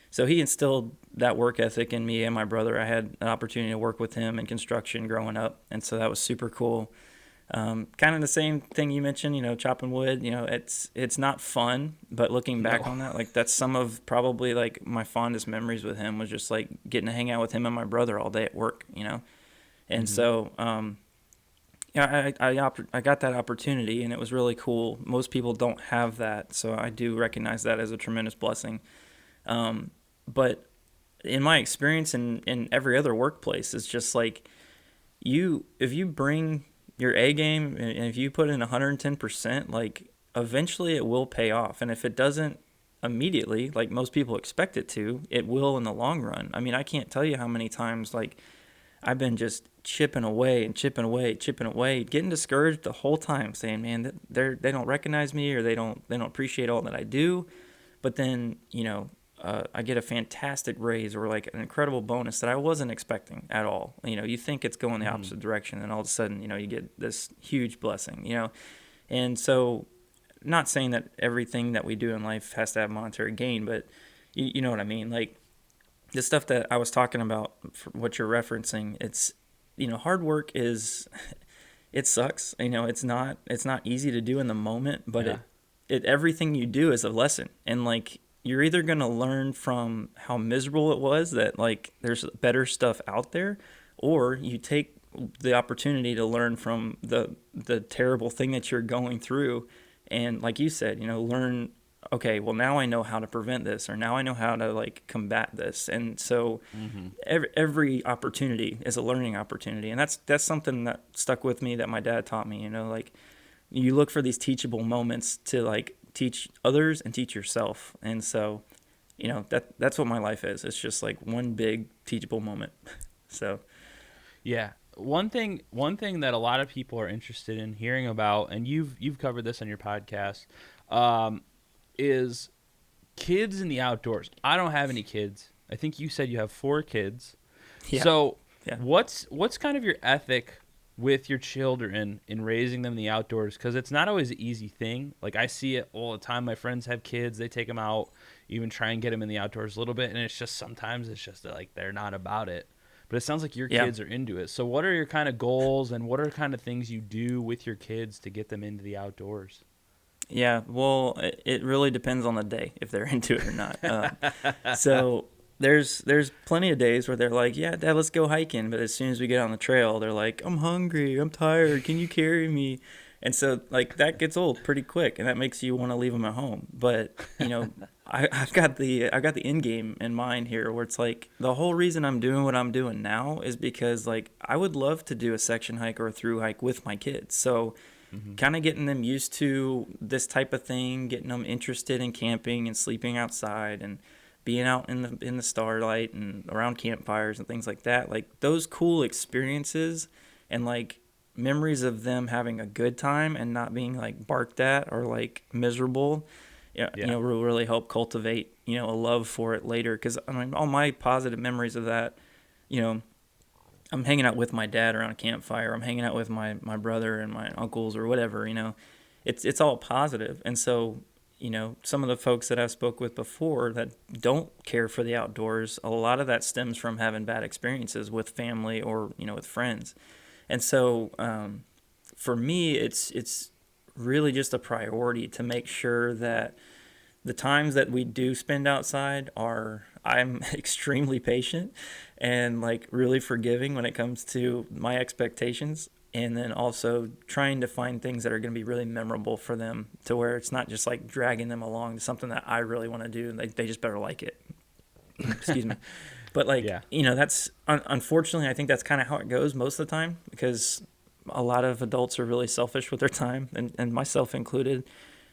so he instilled that work ethic in me and my brother. I had an opportunity to work with him in construction growing up, and so that was super cool. Kind of the same thing you mentioned, chopping wood. It's not fun, but looking back on that, like that's some of probably like my fondest memories with him was just like getting to hang out with him and my brother all day at work, And so, I got that opportunity, and it was really cool. Most people don't have that, so I do recognize that as a tremendous blessing. But in my experience in every other workplace, it's just like if you bring your A game and if you put in 110%, like eventually it will pay off. And if it doesn't immediately, like most people expect it to, it will in the long run. I mean, I can't tell you how many times like I've been just chipping away, getting discouraged the whole time, saying, "Man, they don't recognize me, or they don't appreciate all that I do." But then, I get a fantastic raise or like an incredible bonus that I wasn't expecting at all. You think it's going the opposite direction, and all of a sudden, you get this huge blessing. And so, not saying that everything that we do in life has to have monetary gain, but you know what I mean, like. The stuff that I was talking about, for what you're referencing, it's, hard work it sucks. It's not easy to do in the moment, but it everything you do is a lesson. And like, you're either going to learn from how miserable it was that like there's better stuff out there, or you take the opportunity to learn from the terrible thing that you're going through. And like you said, learn, okay, well now I know how to prevent this, or now I know how to like combat this. And so every opportunity is a learning opportunity. And that's something that stuck with me that my dad taught me, like you look for these teachable moments to like teach others and teach yourself. And so, that's what my life is. It's just like one big teachable moment. So, yeah. One thing that a lot of people are interested in hearing about, and you've covered this on your podcast, is kids in the outdoors. I don't have any kids. I think you said you have 4 kids. Yeah. So what's kind of your ethic with your children in raising them in the outdoors? Because it's not always an easy thing. Like I see it all the time. My friends have kids. They take them out, even try and get them in the outdoors a little bit. And it's just sometimes it's just like they're not about it. But it sounds like your kids are into it. So what are your kind of goals, and what are kind of things you do with your kids to get them into the outdoors? Yeah, well, it really depends on the day if they're into it or not. So there's plenty of days where they're like, "Yeah, Dad, let's go hiking." But as soon as we get on the trail, they're like, "I'm hungry, I'm tired, can you carry me?" And so like that gets old pretty quick, and that makes you want to leave them at home. But I've got the end game in mind here, where it's like the whole reason I'm doing what I'm doing now is because like I would love to do a section hike or a thru hike with my kids. So. Kind of getting them used to this type of thing, getting them interested in camping and sleeping outside and being out in the starlight and around campfires and things like that. Like those cool experiences and like memories of them having a good time and not being like barked at or like miserable, will really help cultivate, a love for it later. Because I mean, all my positive memories of that, I'm hanging out with my dad around a campfire. I'm hanging out with my brother and my uncles or whatever, it's all positive. And so, some of the folks that I've spoke with before that don't care for the outdoors, a lot of that stems from having bad experiences with family or, with friends. And so, for me, it's really just a priority to make sure that the times that we do spend outside I'm extremely patient and like really forgiving when it comes to my expectations. And then also trying to find things that are going to be really memorable for them, to where it's not just like dragging them along to something that I really want to do and they just better like it. Excuse me. But like, that's unfortunately, I think that's kind of how it goes most of the time, because a lot of adults are really selfish with their time, and myself included,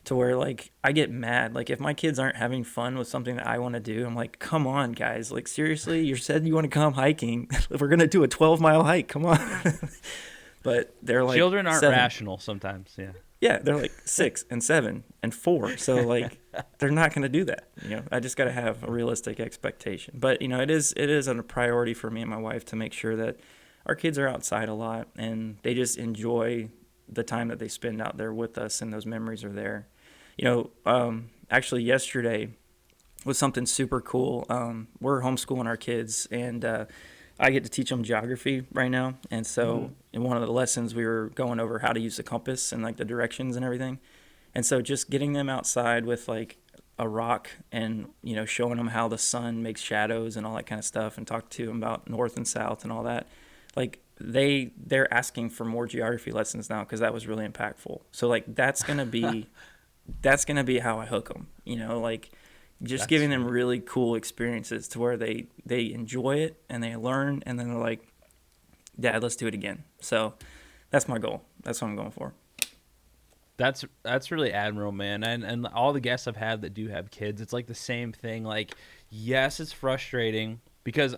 to where like I get mad. Like if my kids aren't having fun with something that I want to do, I'm like, come on, guys. Like seriously, you said you want to come hiking. We're going to do a 12-mile hike. Come on. But they're like, children aren't 7. rational sometimes. Yeah. Yeah, they're like 6 and 7 and 4. So like they're not going to do that. I just got to have a realistic expectation. But it is a priority for me and my wife to make sure that our kids are outside a lot and they just enjoy the time that they spend out there with us, and those memories are there. Actually yesterday was something super cool. We're homeschooling our kids, and I get to teach them geography right now. And so in one of the lessons, we were going over how to use the compass and like the directions and everything. And so just getting them outside with like a rock and, showing them how the sun makes shadows and all that kind of stuff, and talk to them about north and south and all that. Like they're asking for more geography lessons now, because that was really impactful. So like that's going to be how I hook them, like just giving them really cool experiences to where they enjoy it and they learn, and then they're like, Dad, let's do it again. So that's my goal. That's what I'm going for. That's really admirable, man. And all the guests I've had that do have kids, it's like the same thing. Like, yes, it's frustrating because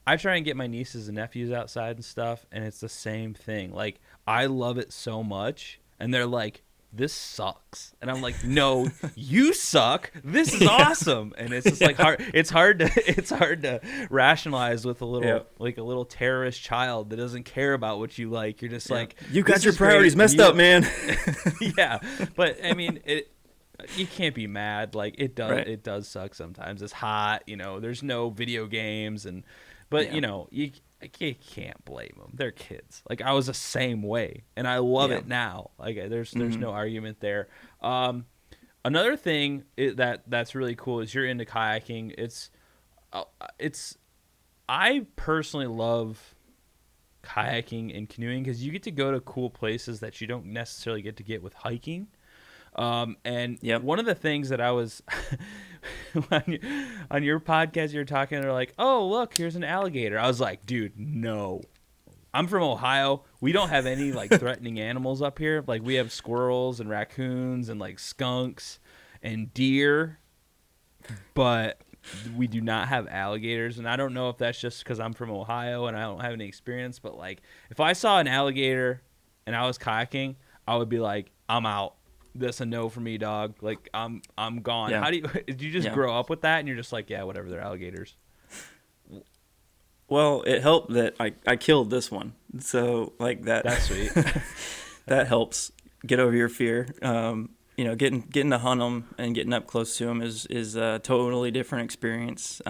I try and get my nieces and nephews outside and stuff, and it's the same thing. Like, I love it so much, and they're like, this sucks. And I'm like, no, you suck. This is awesome. And it's just like hard. It's hard to rationalize with a little terrorist child that doesn't care about what you like. You're just like, you got your priorities messed up, man. Yeah. But I mean, you can't be mad. Like it does suck sometimes. It's hot, there's no video games but you can't blame them. They're kids. Like I was the same way, and I love it now. Like there's no argument there. Another thing that's really cool is you're into kayaking. I personally love kayaking and canoeing because you get to go to cool places that you don't necessarily get to get with hiking. One of the things that I was on your podcast, you're talking, they're like, oh, look, here's an alligator. I was like, dude, no. I'm from Ohio. We don't have any like threatening animals up here. Like we have squirrels and raccoons and like skunks and deer, but we do not have alligators. And I don't know if that's just because I'm from Ohio and I don't have any experience, but like if I saw an alligator and I was kayaking, I would be like, I'm out. That's a no for me, dog. Like I'm gone. Yeah. Did you just grow up with that and you're just like, yeah, whatever, they're alligators? Well, it helped that I killed this one. So like that's sweet. That helps get over your fear. Getting to hunt them and getting up close to them is a totally different experience.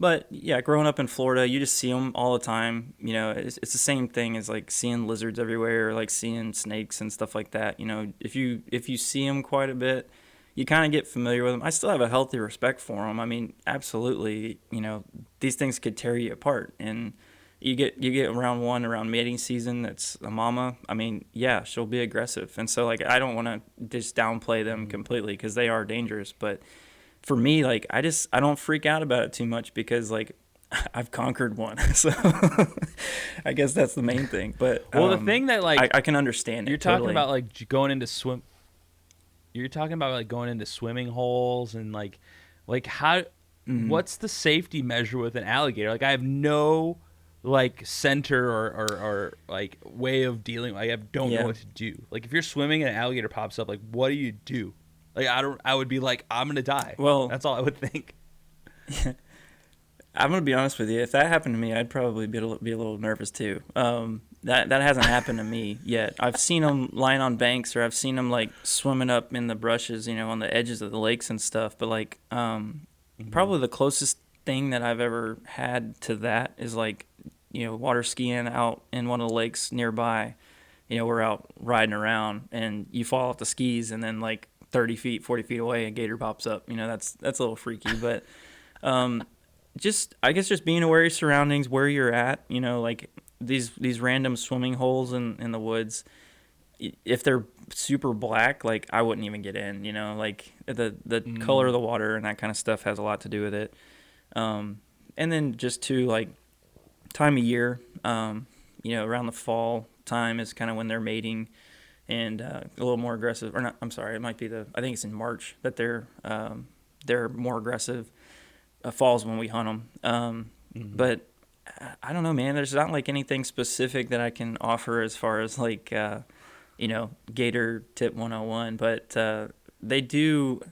But yeah, growing up in Florida, you just see them all the time. It's the same thing as like seeing lizards everywhere, or like seeing snakes and stuff like that. If you see them quite a bit, you kind of get familiar with them. I still have a healthy respect for them. I mean, absolutely. These things could tear you apart, and you get around mating season. That's a mama. I mean, yeah, she'll be aggressive, and so like I don't want to just downplay them completely because they are dangerous, but for me, like I don't freak out about it too much because like I've conquered one. So I guess that's the main thing. But the thing that like I can understand it. You're talking about like going into swimming holes and like how what's the safety measure with an alligator? Like I have no like center or like way of dealing. I don't know what to do. Like if you're swimming and an alligator pops up, like what do you do? Like I would be like, I'm gonna die. Well, that's all I would think. I'm gonna be honest with you. If that happened to me, I'd probably be a little nervous too. That hasn't happened to me yet. I've seen them lying on banks, or I've seen them like swimming up in the brushes, on the edges of the lakes and stuff. But like, probably the closest thing that I've ever had to that is like, water skiing out in one of the lakes nearby. We're out riding around and you fall off the skis, and then like 30 feet, 40 feet away, a gator pops up. That's a little freaky, but I guess just being aware of your surroundings, where you're at, like these random swimming holes in the woods, if they're super black, like I wouldn't even get in, like the color of the water and that kind of stuff has a lot to do with it. And then just to like time of year, around the fall time is kind of when they're mating and a little more aggressive, or not, I'm sorry, it might be I think it's in March that they're more aggressive. Fall's when we hunt them. But I don't know, man, there's not like anything specific that I can offer as far as like, gator tip 101, but they do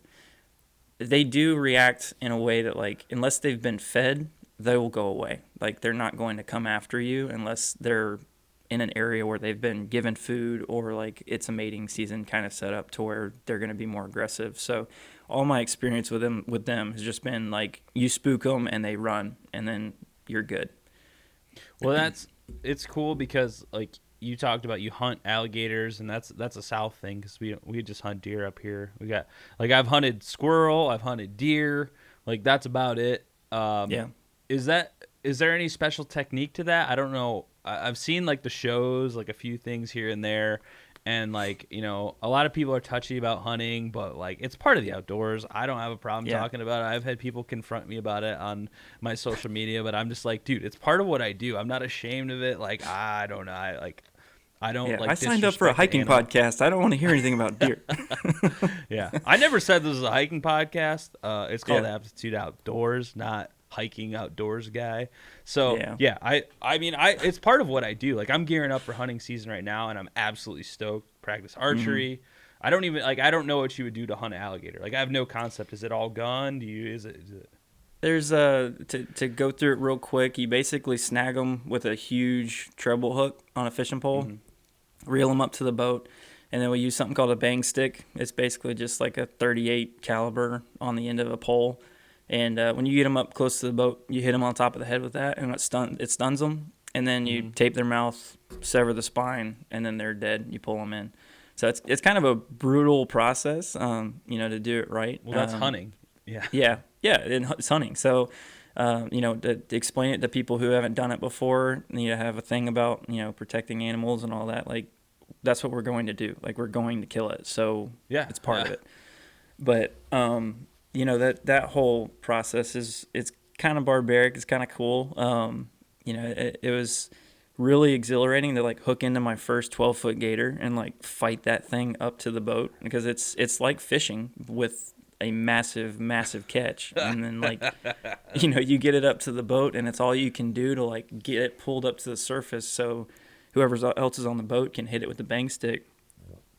react in a way that like, unless they've been fed, they will go away. Like they're not going to come after you unless they're in an area where they've been given food, or like it's a mating season kind of set up to where they're going to be more aggressive. So all my experience with them has just been like, you spook them and they run, and then you're good. Well, it's cool because like you talked about, you hunt alligators, and that's a South thing, because we just hunt deer up here. We got like, I've hunted squirrel, I've hunted deer, like that's about it. Yeah. Is there any special technique to that? I don't know. I've seen like the shows, like a few things here and there, and like, a lot of people are touchy about hunting, but like it's part of the outdoors. I don't have a problem talking about it. I've had people confront me about it on my social media, but I'm just like, dude, it's part of what I do. I'm not ashamed of it. Like, I don't know. I don't like. I signed up for a hiking podcast. I don't want to hear anything about deer. Yeah, I never said this was a hiking podcast. It's called Aptitude Outdoors, not hiking outdoors guy. So I mean it's part of what I do. Like, I'm gearing up for hunting season right now, and I'm absolutely stoked. Practice archery. I don't know what you would do to hunt an alligator. Like, I have no concept. Is it all gun? Is it There's to go through it real quick. You basically snag them with a huge treble hook on a fishing pole, reel them up to the boat, and then we use something called a bang stick. It's basically just like a .38 caliber on the end of a pole. And when you get them up close to the boat, you hit them on top of the head with that, and it stuns them. And then you tape their mouth, sever the spine, and then they're dead. You pull them in. So it's kind of a brutal process, to do it right. Well, that's hunting. Yeah. Yeah, it's hunting. So, to explain it to people who haven't done it before, have a thing about, protecting animals and all that. Like, that's what we're going to do. Like, we're going to kill it. So it's part of it. But, that whole process it's kind of barbaric. It's kind of cool. It was really exhilarating to like hook into my first 12-foot gator and like fight that thing up to the boat, because it's like fishing with a massive catch. And then like, you get it up to the boat, and it's all you can do to like get it pulled up to the surface so whoever else is on the boat can hit it with the bang stick.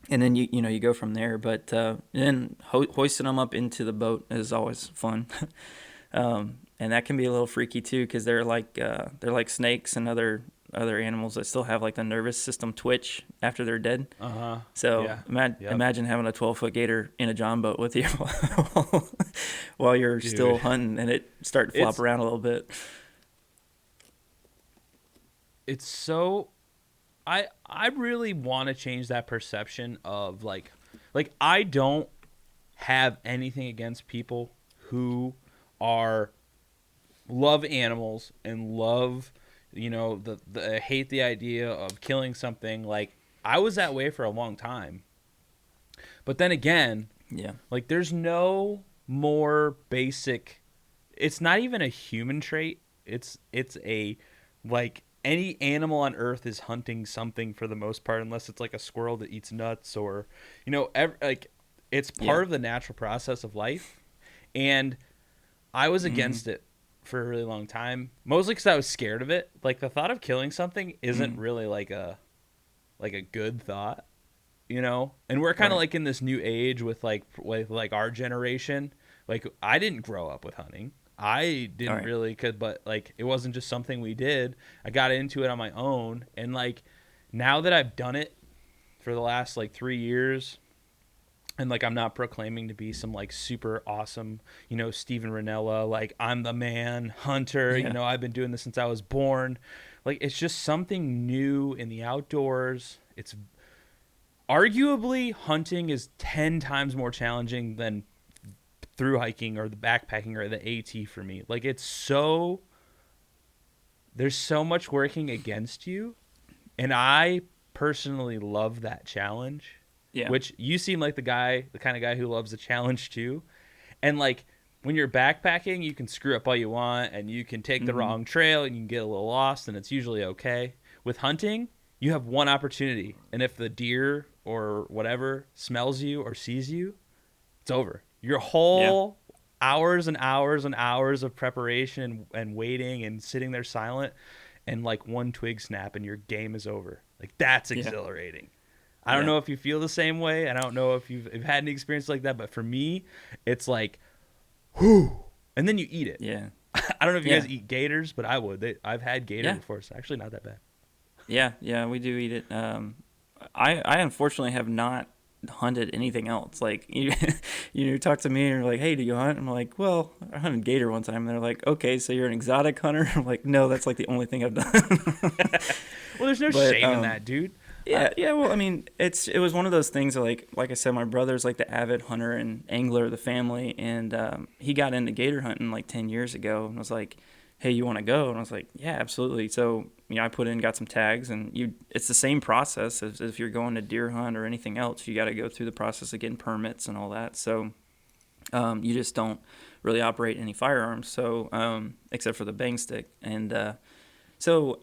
And then you go from there, but then hoisting them up into the boat is always fun, and that can be a little freaky too, because they're like snakes and other animals that still have like the nervous system twitch after they're dead. So imagine having a 12-foot gator in a john boat with you while you're still hunting, and it start to flop around a little bit. It's so. I really want to change that perception of like I don't have anything against people who love animals and love, hate the idea of killing something. Like, I was that way for a long time. But then again, like, there's no more basic, it's not even a human trait. It's a, like, any animal on earth is hunting something for the most part, unless it's like a squirrel that eats nuts, or it's part of the natural process of life. And I was against it for a really long time, mostly because I was scared of it. Like, the thought of killing something isn't really like a good thought, and we're kind of like in this new age with our generation. Like, I didn't grow up with hunting. I didn't really, but like, it wasn't just something we did. I got into it on my own, and like, now that I've done it for the last like 3 years, and like I'm not proclaiming to be some like super awesome, Steven Ranella, like I'm the man hunter, Yeah. I've been doing this since I was born. Like it's just something new in the outdoors. It's arguably hunting is 10 times more challenging than through hiking or the backpacking or the AT for me. Like there's so much working against you, and I personally love that challenge. Yeah. Which you seem like the kind of guy who loves a challenge too. And like when you're backpacking, you can screw up all you want and you can take the wrong trail and you can get a little lost and it's usually okay. With hunting, you have one opportunity, and if the deer or whatever smells you or sees you, it's over. Your whole hours and hours and hours of preparation and waiting and sitting there silent, and like one twig snap and your game is over. Like that's exhilarating. I don't know if you feel the same way. I don't know if you've had any experience like that, but for me, it's like, whoo, and then you eat it. Yeah. I don't know if you guys eat gators, but I would. I've had gator before. It's actually not that bad. Yeah, we do eat it. I unfortunately have not hunted anything else. Like you talk to me and you're like, hey, do you hunt? I'm like, well, I hunted gator one time. And they're like, okay, so you're an exotic hunter? I'm like, no, that's like the only thing I've done. Well, there's no shame in that, dude. Yeah. Well, I mean, it was one of those things that, like I said, my brother's like the avid hunter and angler of the family, and he got into gator hunting like 10 years ago, and was like, hey, you want to go? And I was like, yeah, absolutely. So I got some tags, and it's the same process as if you're going to deer hunt or anything else. You got to go through the process of getting permits and all that. So you just don't really operate any firearms, so except for the bang stick, and so.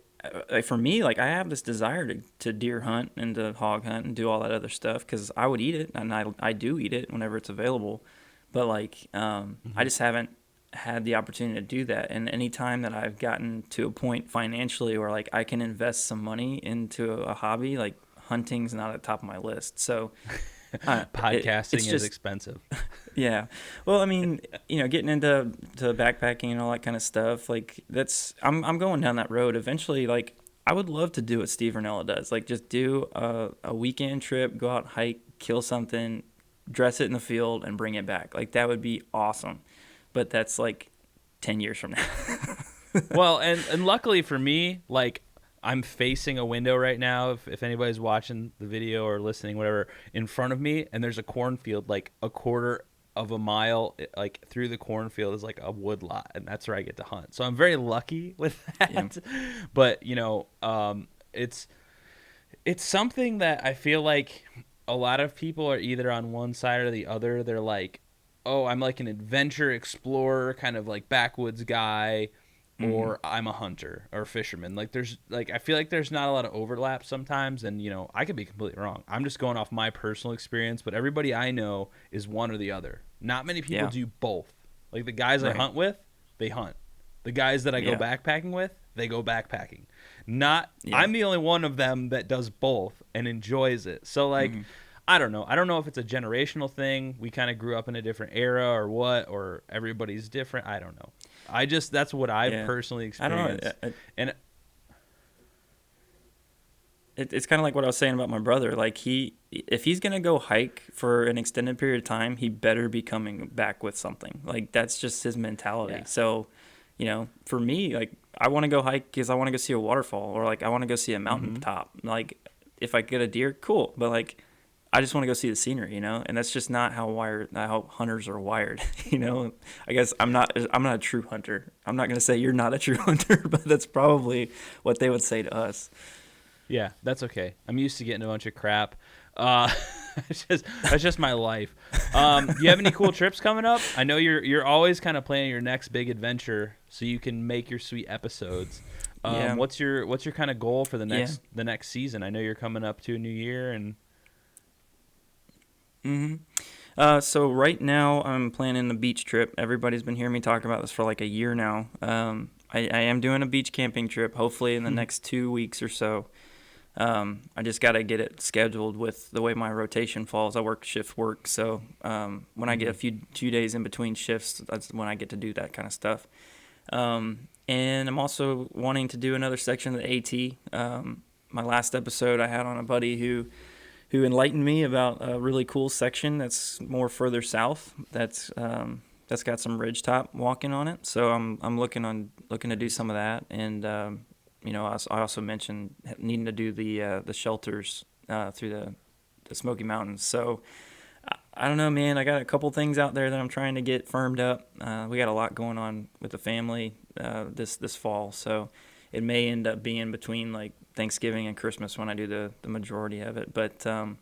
For me, like I have this desire to deer hunt and to hog hunt and do all that other stuff because I would eat it, and I do eat it whenever it's available, but like I just haven't had the opportunity to do that. And any time that I've gotten to a point financially where like I can invest some money into a hobby, like hunting's not at the top of my list. So podcasting is expensive. Yeah. Well, I mean, getting into backpacking and all that kind of stuff, like I'm going down that road. Eventually, like I would love to do what Steve Ranella does. Like just do a weekend trip, go out, hike, kill something, dress it in the field and bring it back. Like that would be awesome. But that's like 10 years from now. Well, and luckily for me, like I'm facing a window right now, if anybody's watching the video or listening, whatever, in front of me, and there's a cornfield like a quarter of a mile like through the cornfield is like a wood lot, and that's where I get to hunt. So I'm very lucky with that. Yeah. But it's something that I feel like a lot of people are either on one side or the other. They're like, oh, I'm like an adventure explorer, kind of like backwoods guy, or I'm a hunter or a fisherman. Like I feel like there's not a lot of overlap sometimes, and I could be completely wrong. I'm just going off my personal experience, but everybody I know is one or the other. Not many people do both. Like the guys I hunt with, they hunt. The guys that I go backpacking with, they go backpacking. I'm the only one of them that does both and enjoys it. So like I don't know. I don't know if it's a generational thing. We kind of grew up in a different era or what, or everybody's different. I don't know. That's what I've personally experienced. I don't know. And it's kind of like what I was saying about my brother. Like if he's going to go hike for an extended period of time, he better be coming back with something. Like that's just his mentality. Yeah. So, for me, like I want to go hike because I want to go see a waterfall, or like I want to go see a mountain top. Like if I get a deer, cool. But like, I just want to go see the scenery, and that's just not how hunters are wired. I guess I'm not a true hunter. I'm not going to say you're not a true hunter, but that's probably what they would say to us. Yeah, that's okay. I'm used to getting a bunch of crap. That's just my life. Do you have any cool trips coming up? I know you're always kind of planning your next big adventure so you can make your sweet episodes. What's your kind of goal for the next season? I know you're coming up to a new year and. So right now I'm planning a beach trip. Everybody's been hearing me talk about this for like a year now. I am doing a beach camping trip, hopefully in the next 2 weeks or so. I just got to get it scheduled with the way my rotation falls. I work shift work, so when I get a few days in between shifts, that's when I get to do that kind of stuff. And I'm also wanting to do another section of the AT. my last episode, I had on a buddy who enlightened me about a really cool section that's more further south. That's got some ridgetop walking on it. So I'm looking to do some of that. And I also mentioned needing to do the shelters through the Smoky Mountains. So I don't know, man. I got a couple things out there that I'm trying to get firmed up. We got a lot going on with the family this fall, so it may end up being between like Thanksgiving and Christmas when I do the majority of it. But I'm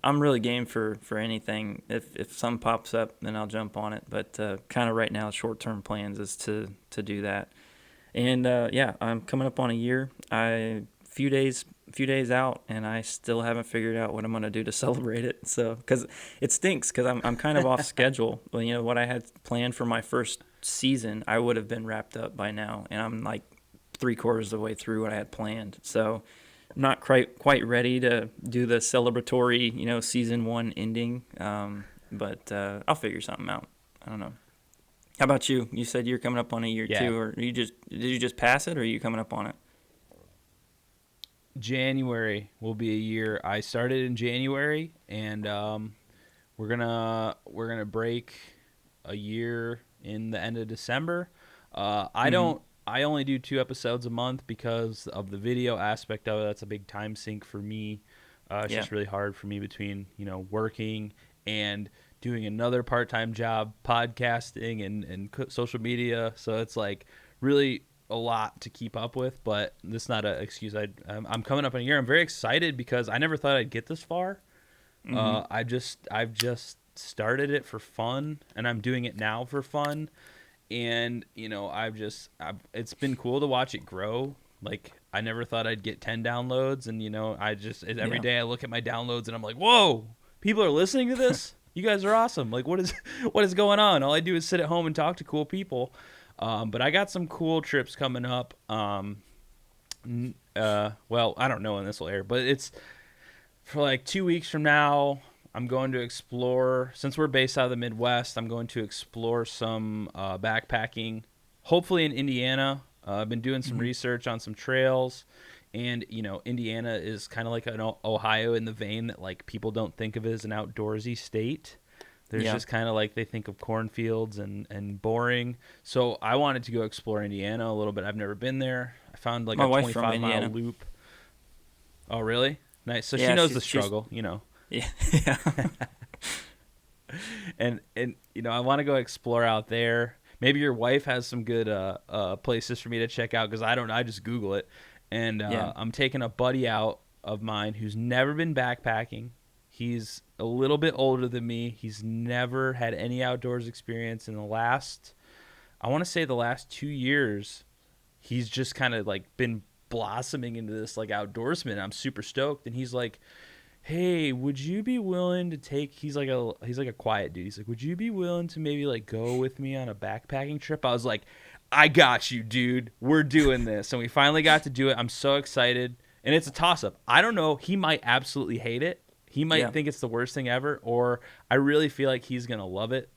really game for anything. If something pops up, then I'll jump on it. But kind of right now, short-term plans is to do that. And I'm coming up on a year. Few days out, and I still haven't figured out what I'm gonna do to celebrate it. So, because it stinks, because I'm kind of off schedule. Well, what I had planned for my first season, I would have been wrapped up by now, and I'm like 3/4 of the way through what I had planned. So, I'm not quite ready to do the celebratory, season 1 ending. But I'll figure something out. I don't know. How about you? You said you're coming up on a year too, or did you just pass it, or are you coming up on it? January will be a year. I started in January, and we're gonna break a year in the end of December. I only do 2 episodes a month because of the video aspect of it. That's a big time sink for me. It's just really hard for me between working and doing another part-time job, podcasting and social media. So it's like really a lot to keep up with, but that's not an excuse. I'm coming up in a year. I'm very excited because I never thought I'd get this far. Mm-hmm. I've just started it for fun, and I'm doing it now for fun. And it's been cool to watch it grow. Like, I never thought I'd get 10 downloads, and every day I look at my downloads and I'm like, whoa, people are listening to this. You guys are awesome. Like, what is going on? All I do is sit at home and talk to cool people. But I got some cool trips coming up. Well, I don't know when this will air, but it's for like 2 weeks from now. I'm going to explore, since we're based out of the Midwest, I'm going to explore some backpacking, hopefully in Indiana. I've been doing some research on some trails, and Indiana is kind of like an Ohio in the vein that like people don't think of it as an outdoorsy state. There's just kind of like they think of cornfields and boring. So I wanted to go explore Indiana a little bit. I've never been there. I found like a 25-mile loop. Oh, really? Nice. So she knows the struggle, Yeah. and I want to go explore out there. Maybe your wife has some good places for me to check out, because I don't. I just Google it. And I'm taking a buddy out of mine who's never been backpacking. He's a little bit older than me. He's never had any outdoors experience in the last 2 years. He's just kind of like been blossoming into this like outdoorsman. I'm super stoked. And he's like, hey, would you be willing to take, he's like a quiet dude. He's like, would you be willing to maybe like go with me on a backpacking trip? I was like, I got you, dude. We're doing this. And we finally got to do it. I'm so excited. And it's a toss up. I don't know. He might absolutely hate it. He might think it's the worst thing ever, or I really feel like he's going to love it.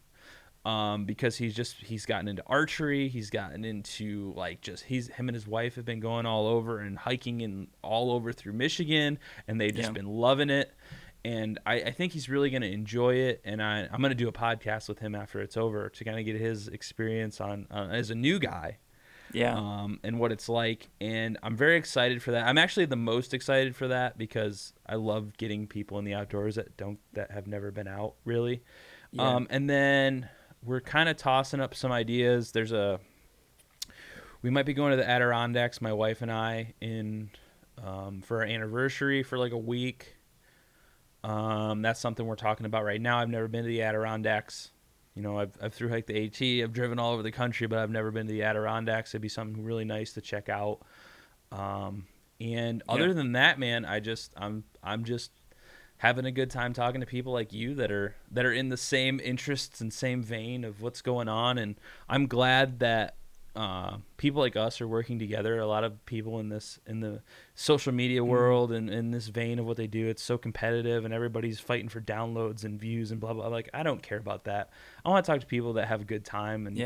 Because he's gotten into archery. He's gotten into him and his wife have been going all over and hiking and all over through Michigan, and they've just been loving it. And I think he's really going to enjoy it. And I'm going to do a podcast with him after it's over to kind of get his experience on as a new guy. And what it's like. And I'm very excited for that. I'm actually the most excited for that because I love getting people in the outdoors that have never been out really. And then we're kind of tossing up some ideas. We might be going to the Adirondacks, my wife and I, for our anniversary for like a week. That's something we're talking about right now. I've never been to the Adirondacks. I've thru-hiked the AT. I've driven all over the country, but I've never been to the Adirondacks. It'd be something really nice to check out. And other than that, man, I'm just having a good time talking to people like you that are in the same interests and same vein of what's going on. And I'm glad that people like us are working together. A lot of people in the social media world and in this vein of what they do, it's so competitive and everybody's fighting for downloads and views and blah, blah. Like, I don't care about that. I want to talk to people that have a good time and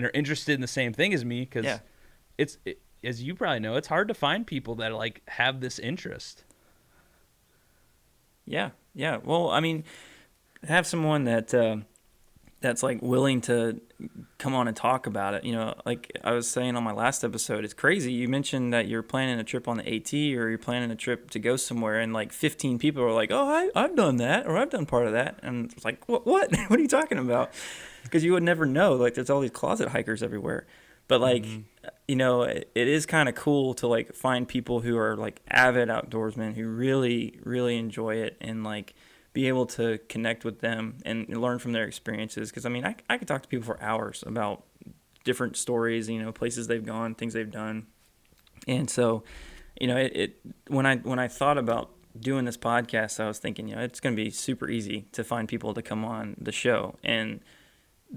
are interested in the same thing as me, because as you probably know, it's hard to find people that like have this interest. Yeah. Yeah. Well, I mean, have someone that's like willing to come on and talk about it. Like I was saying on my last episode, it's crazy. You mentioned that you're planning a trip on the AT or you're planning a trip to go somewhere, and like 15 people are like, "Oh, I've done that," or "I've done part of that," and it's like, "What? What are you talking about?" Because you would never know. Like there's all these closet hikers everywhere, but like it is kind of cool to like find people who are like avid outdoorsmen who really really enjoy it, and like be able to connect with them and learn from their experiences. Because I mean, I could talk to people for hours about different stories, places they've gone, things they've done. And so, when I thought about doing this podcast, I was thinking, it's going to be super easy to find people to come on the show. And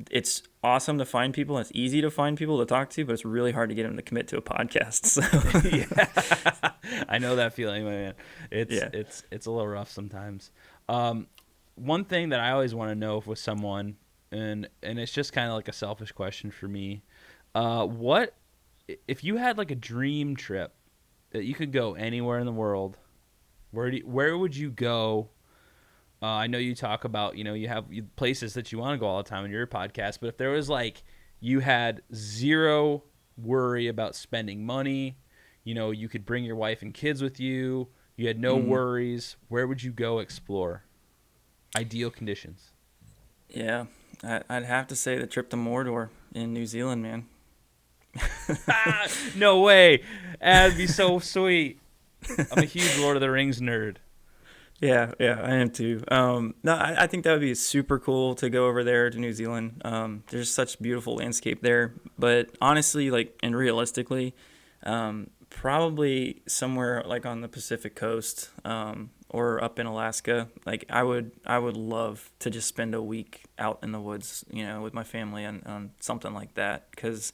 it's awesome to find people. It's easy to find people to talk to, but it's really hard to get them to commit to a podcast. So Yeah. I know that feeling, man. It's a little rough sometimes. One thing that I always want to know with someone, and it's just kind of like a selfish question for me, what if you had like a dream trip that you could go anywhere in the world, where would you go? I know you talk about, you have places that you want to go all the time in your podcast, but if there was like, you had zero worry about spending money, you could bring your wife and kids with you, you had no worries, where would you go explore? Ideal conditions. Yeah, I'd have to say the trip to Mordor in New Zealand, man. No way. That'd be so sweet. I'm a huge Lord of the Rings nerd. Yeah, I am too. No, I think that would be super cool to go over there to New Zealand. There's such beautiful landscape there. But honestly, like, and realistically, probably somewhere like on the Pacific coast, or up in Alaska. Like I would love to just spend a week out in the woods, with my family on something like that, because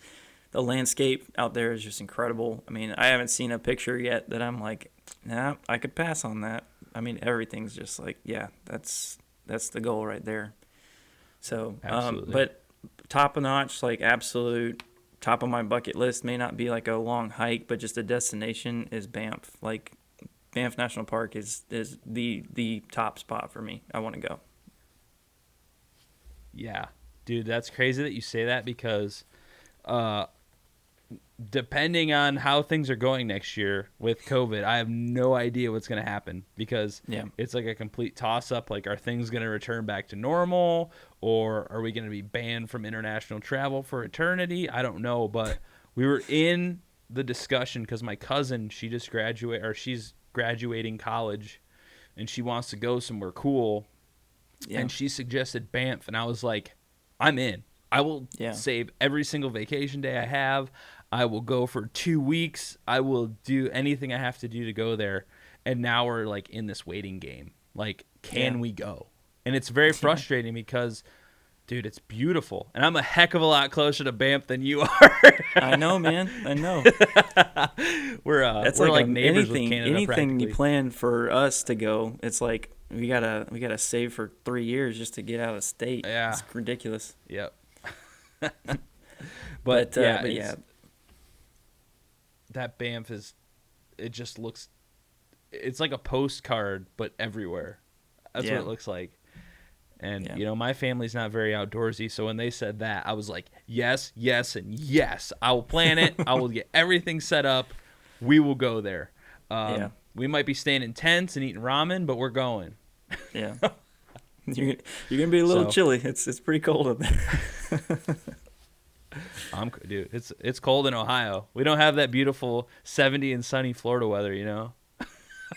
the landscape out there is just incredible. I mean, I haven't seen a picture yet that I'm like, nah, I could pass on that. I mean, everything's just like, yeah, that's the goal right there. So, but top of notch, like absolute top of my bucket list, may not be like a long hike, but just a destination is Banff. Like Banff National Park is the top spot for me. I want to go. Yeah, dude, that's crazy that you say that, because depending on how things are going next year with COVID, I have no idea what's going to happen, because it's like a complete toss-up. Like, are things going to return back to normal, or are we going to be banned from international travel for eternity? I don't know, but we were in the discussion because my cousin, she's graduating college, and she wants to go somewhere cool, and she suggested Banff, and I was like, I'm in. I will save every single vacation day I have. I will go for 2 weeks. I will do anything I have to do to go there. And now we're like in this waiting game. Like, can we go? And it's very frustrating because, dude, it's beautiful. And I'm a heck of a lot closer to Banff than you are. I know, man. I know. we're like neighbors with Canada. Anything you plan for us to go, it's like we gotta save for 3 years just to get out of state. Yeah, it's ridiculous. Yep. but that Banff it's like a postcard, but everywhere. That's what it looks like. And, my family's not very outdoorsy, so when they said that, I was like, yes, and yes. I will plan it. I will get everything set up. We will go there. We might be staying in tents and eating ramen, but we're going. Yeah. You're going to be a little chilly. It's pretty cold up there. Dude, it's cold in Ohio. We don't have that beautiful 70 and sunny Florida weather,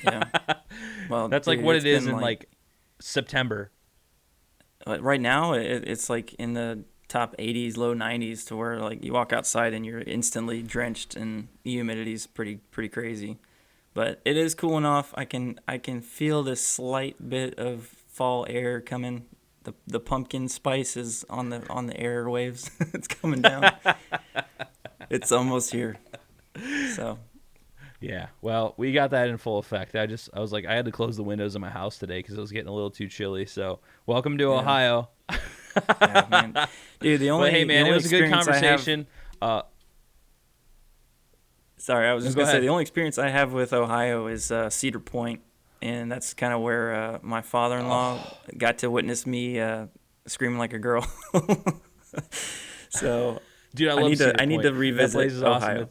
Yeah. Well, that's like what it is in like September. Right now, it's like in the top 80s, low 90s, to where like you walk outside and you're instantly drenched, and the humidity's pretty crazy. But it is cool enough. I can feel this slight bit of fall air coming. The pumpkin spice is on the airwaves. It's coming down. It's almost here. So. Yeah, well, we got that in full effect. I was like, I had to close the windows in my house today because it was getting a little too chilly. So, welcome to Ohio. Yeah, man. Dude, it was a good conversation. Sorry, I was No, just go going to say ahead. the only experience I have with Ohio is Cedar Point, and that's kind of where my father-in-law got to witness me screaming like a girl. So Dude, I love Cedar I need Point. to That revisit place is Ohio. awesome.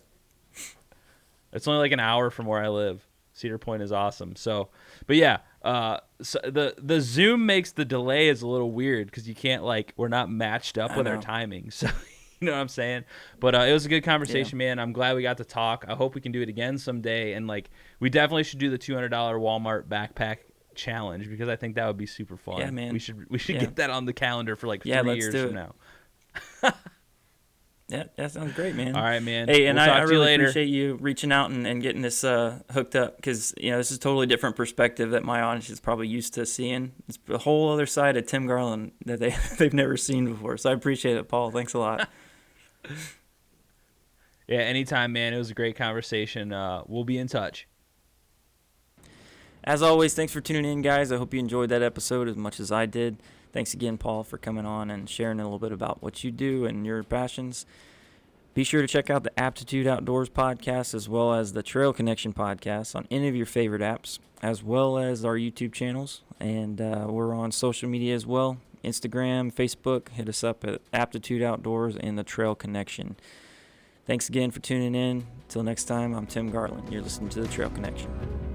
It's only like an hour from where I live. Cedar Point is awesome. So, but yeah, so the Zoom makes the delay is a little weird because you can't we're not matched up I with our know. timing. So, you know what I'm saying? But it was a good conversation, man. I'm glad we got to talk. I hope we can do it again someday. And we definitely should do the $200 Walmart backpack challenge because I think that would be super fun. Yeah, man. We should Yeah. get that on the calendar for 3 Yeah, let's years do from it. now. Yeah, that sounds great, man. All right, man. Hey, and We'll talk I to you really later. appreciate you reaching out and getting this hooked up because, this is a totally different perspective that my audience is probably used to seeing. It's a whole other side of Tim Garland that they've never seen before. So I appreciate it, Paul. Thanks a lot. Yeah, anytime, man. It was a great conversation. We'll be in touch. As always, thanks for tuning in, guys. I hope you enjoyed that episode as much as I did. Thanks again, Paul, for coming on and sharing a little bit about what you do and your passions. Be sure to check out the Aptitude Outdoors Podcast as well as the Trail Connection Podcast on any of your favorite apps, as well as our YouTube channels. And we're on social media as well, Instagram, Facebook. Hit us up at Aptitude Outdoors and the Trail Connection. Thanks again for tuning in. Until next time, I'm Tim Garland. You're listening to the Trail Connection.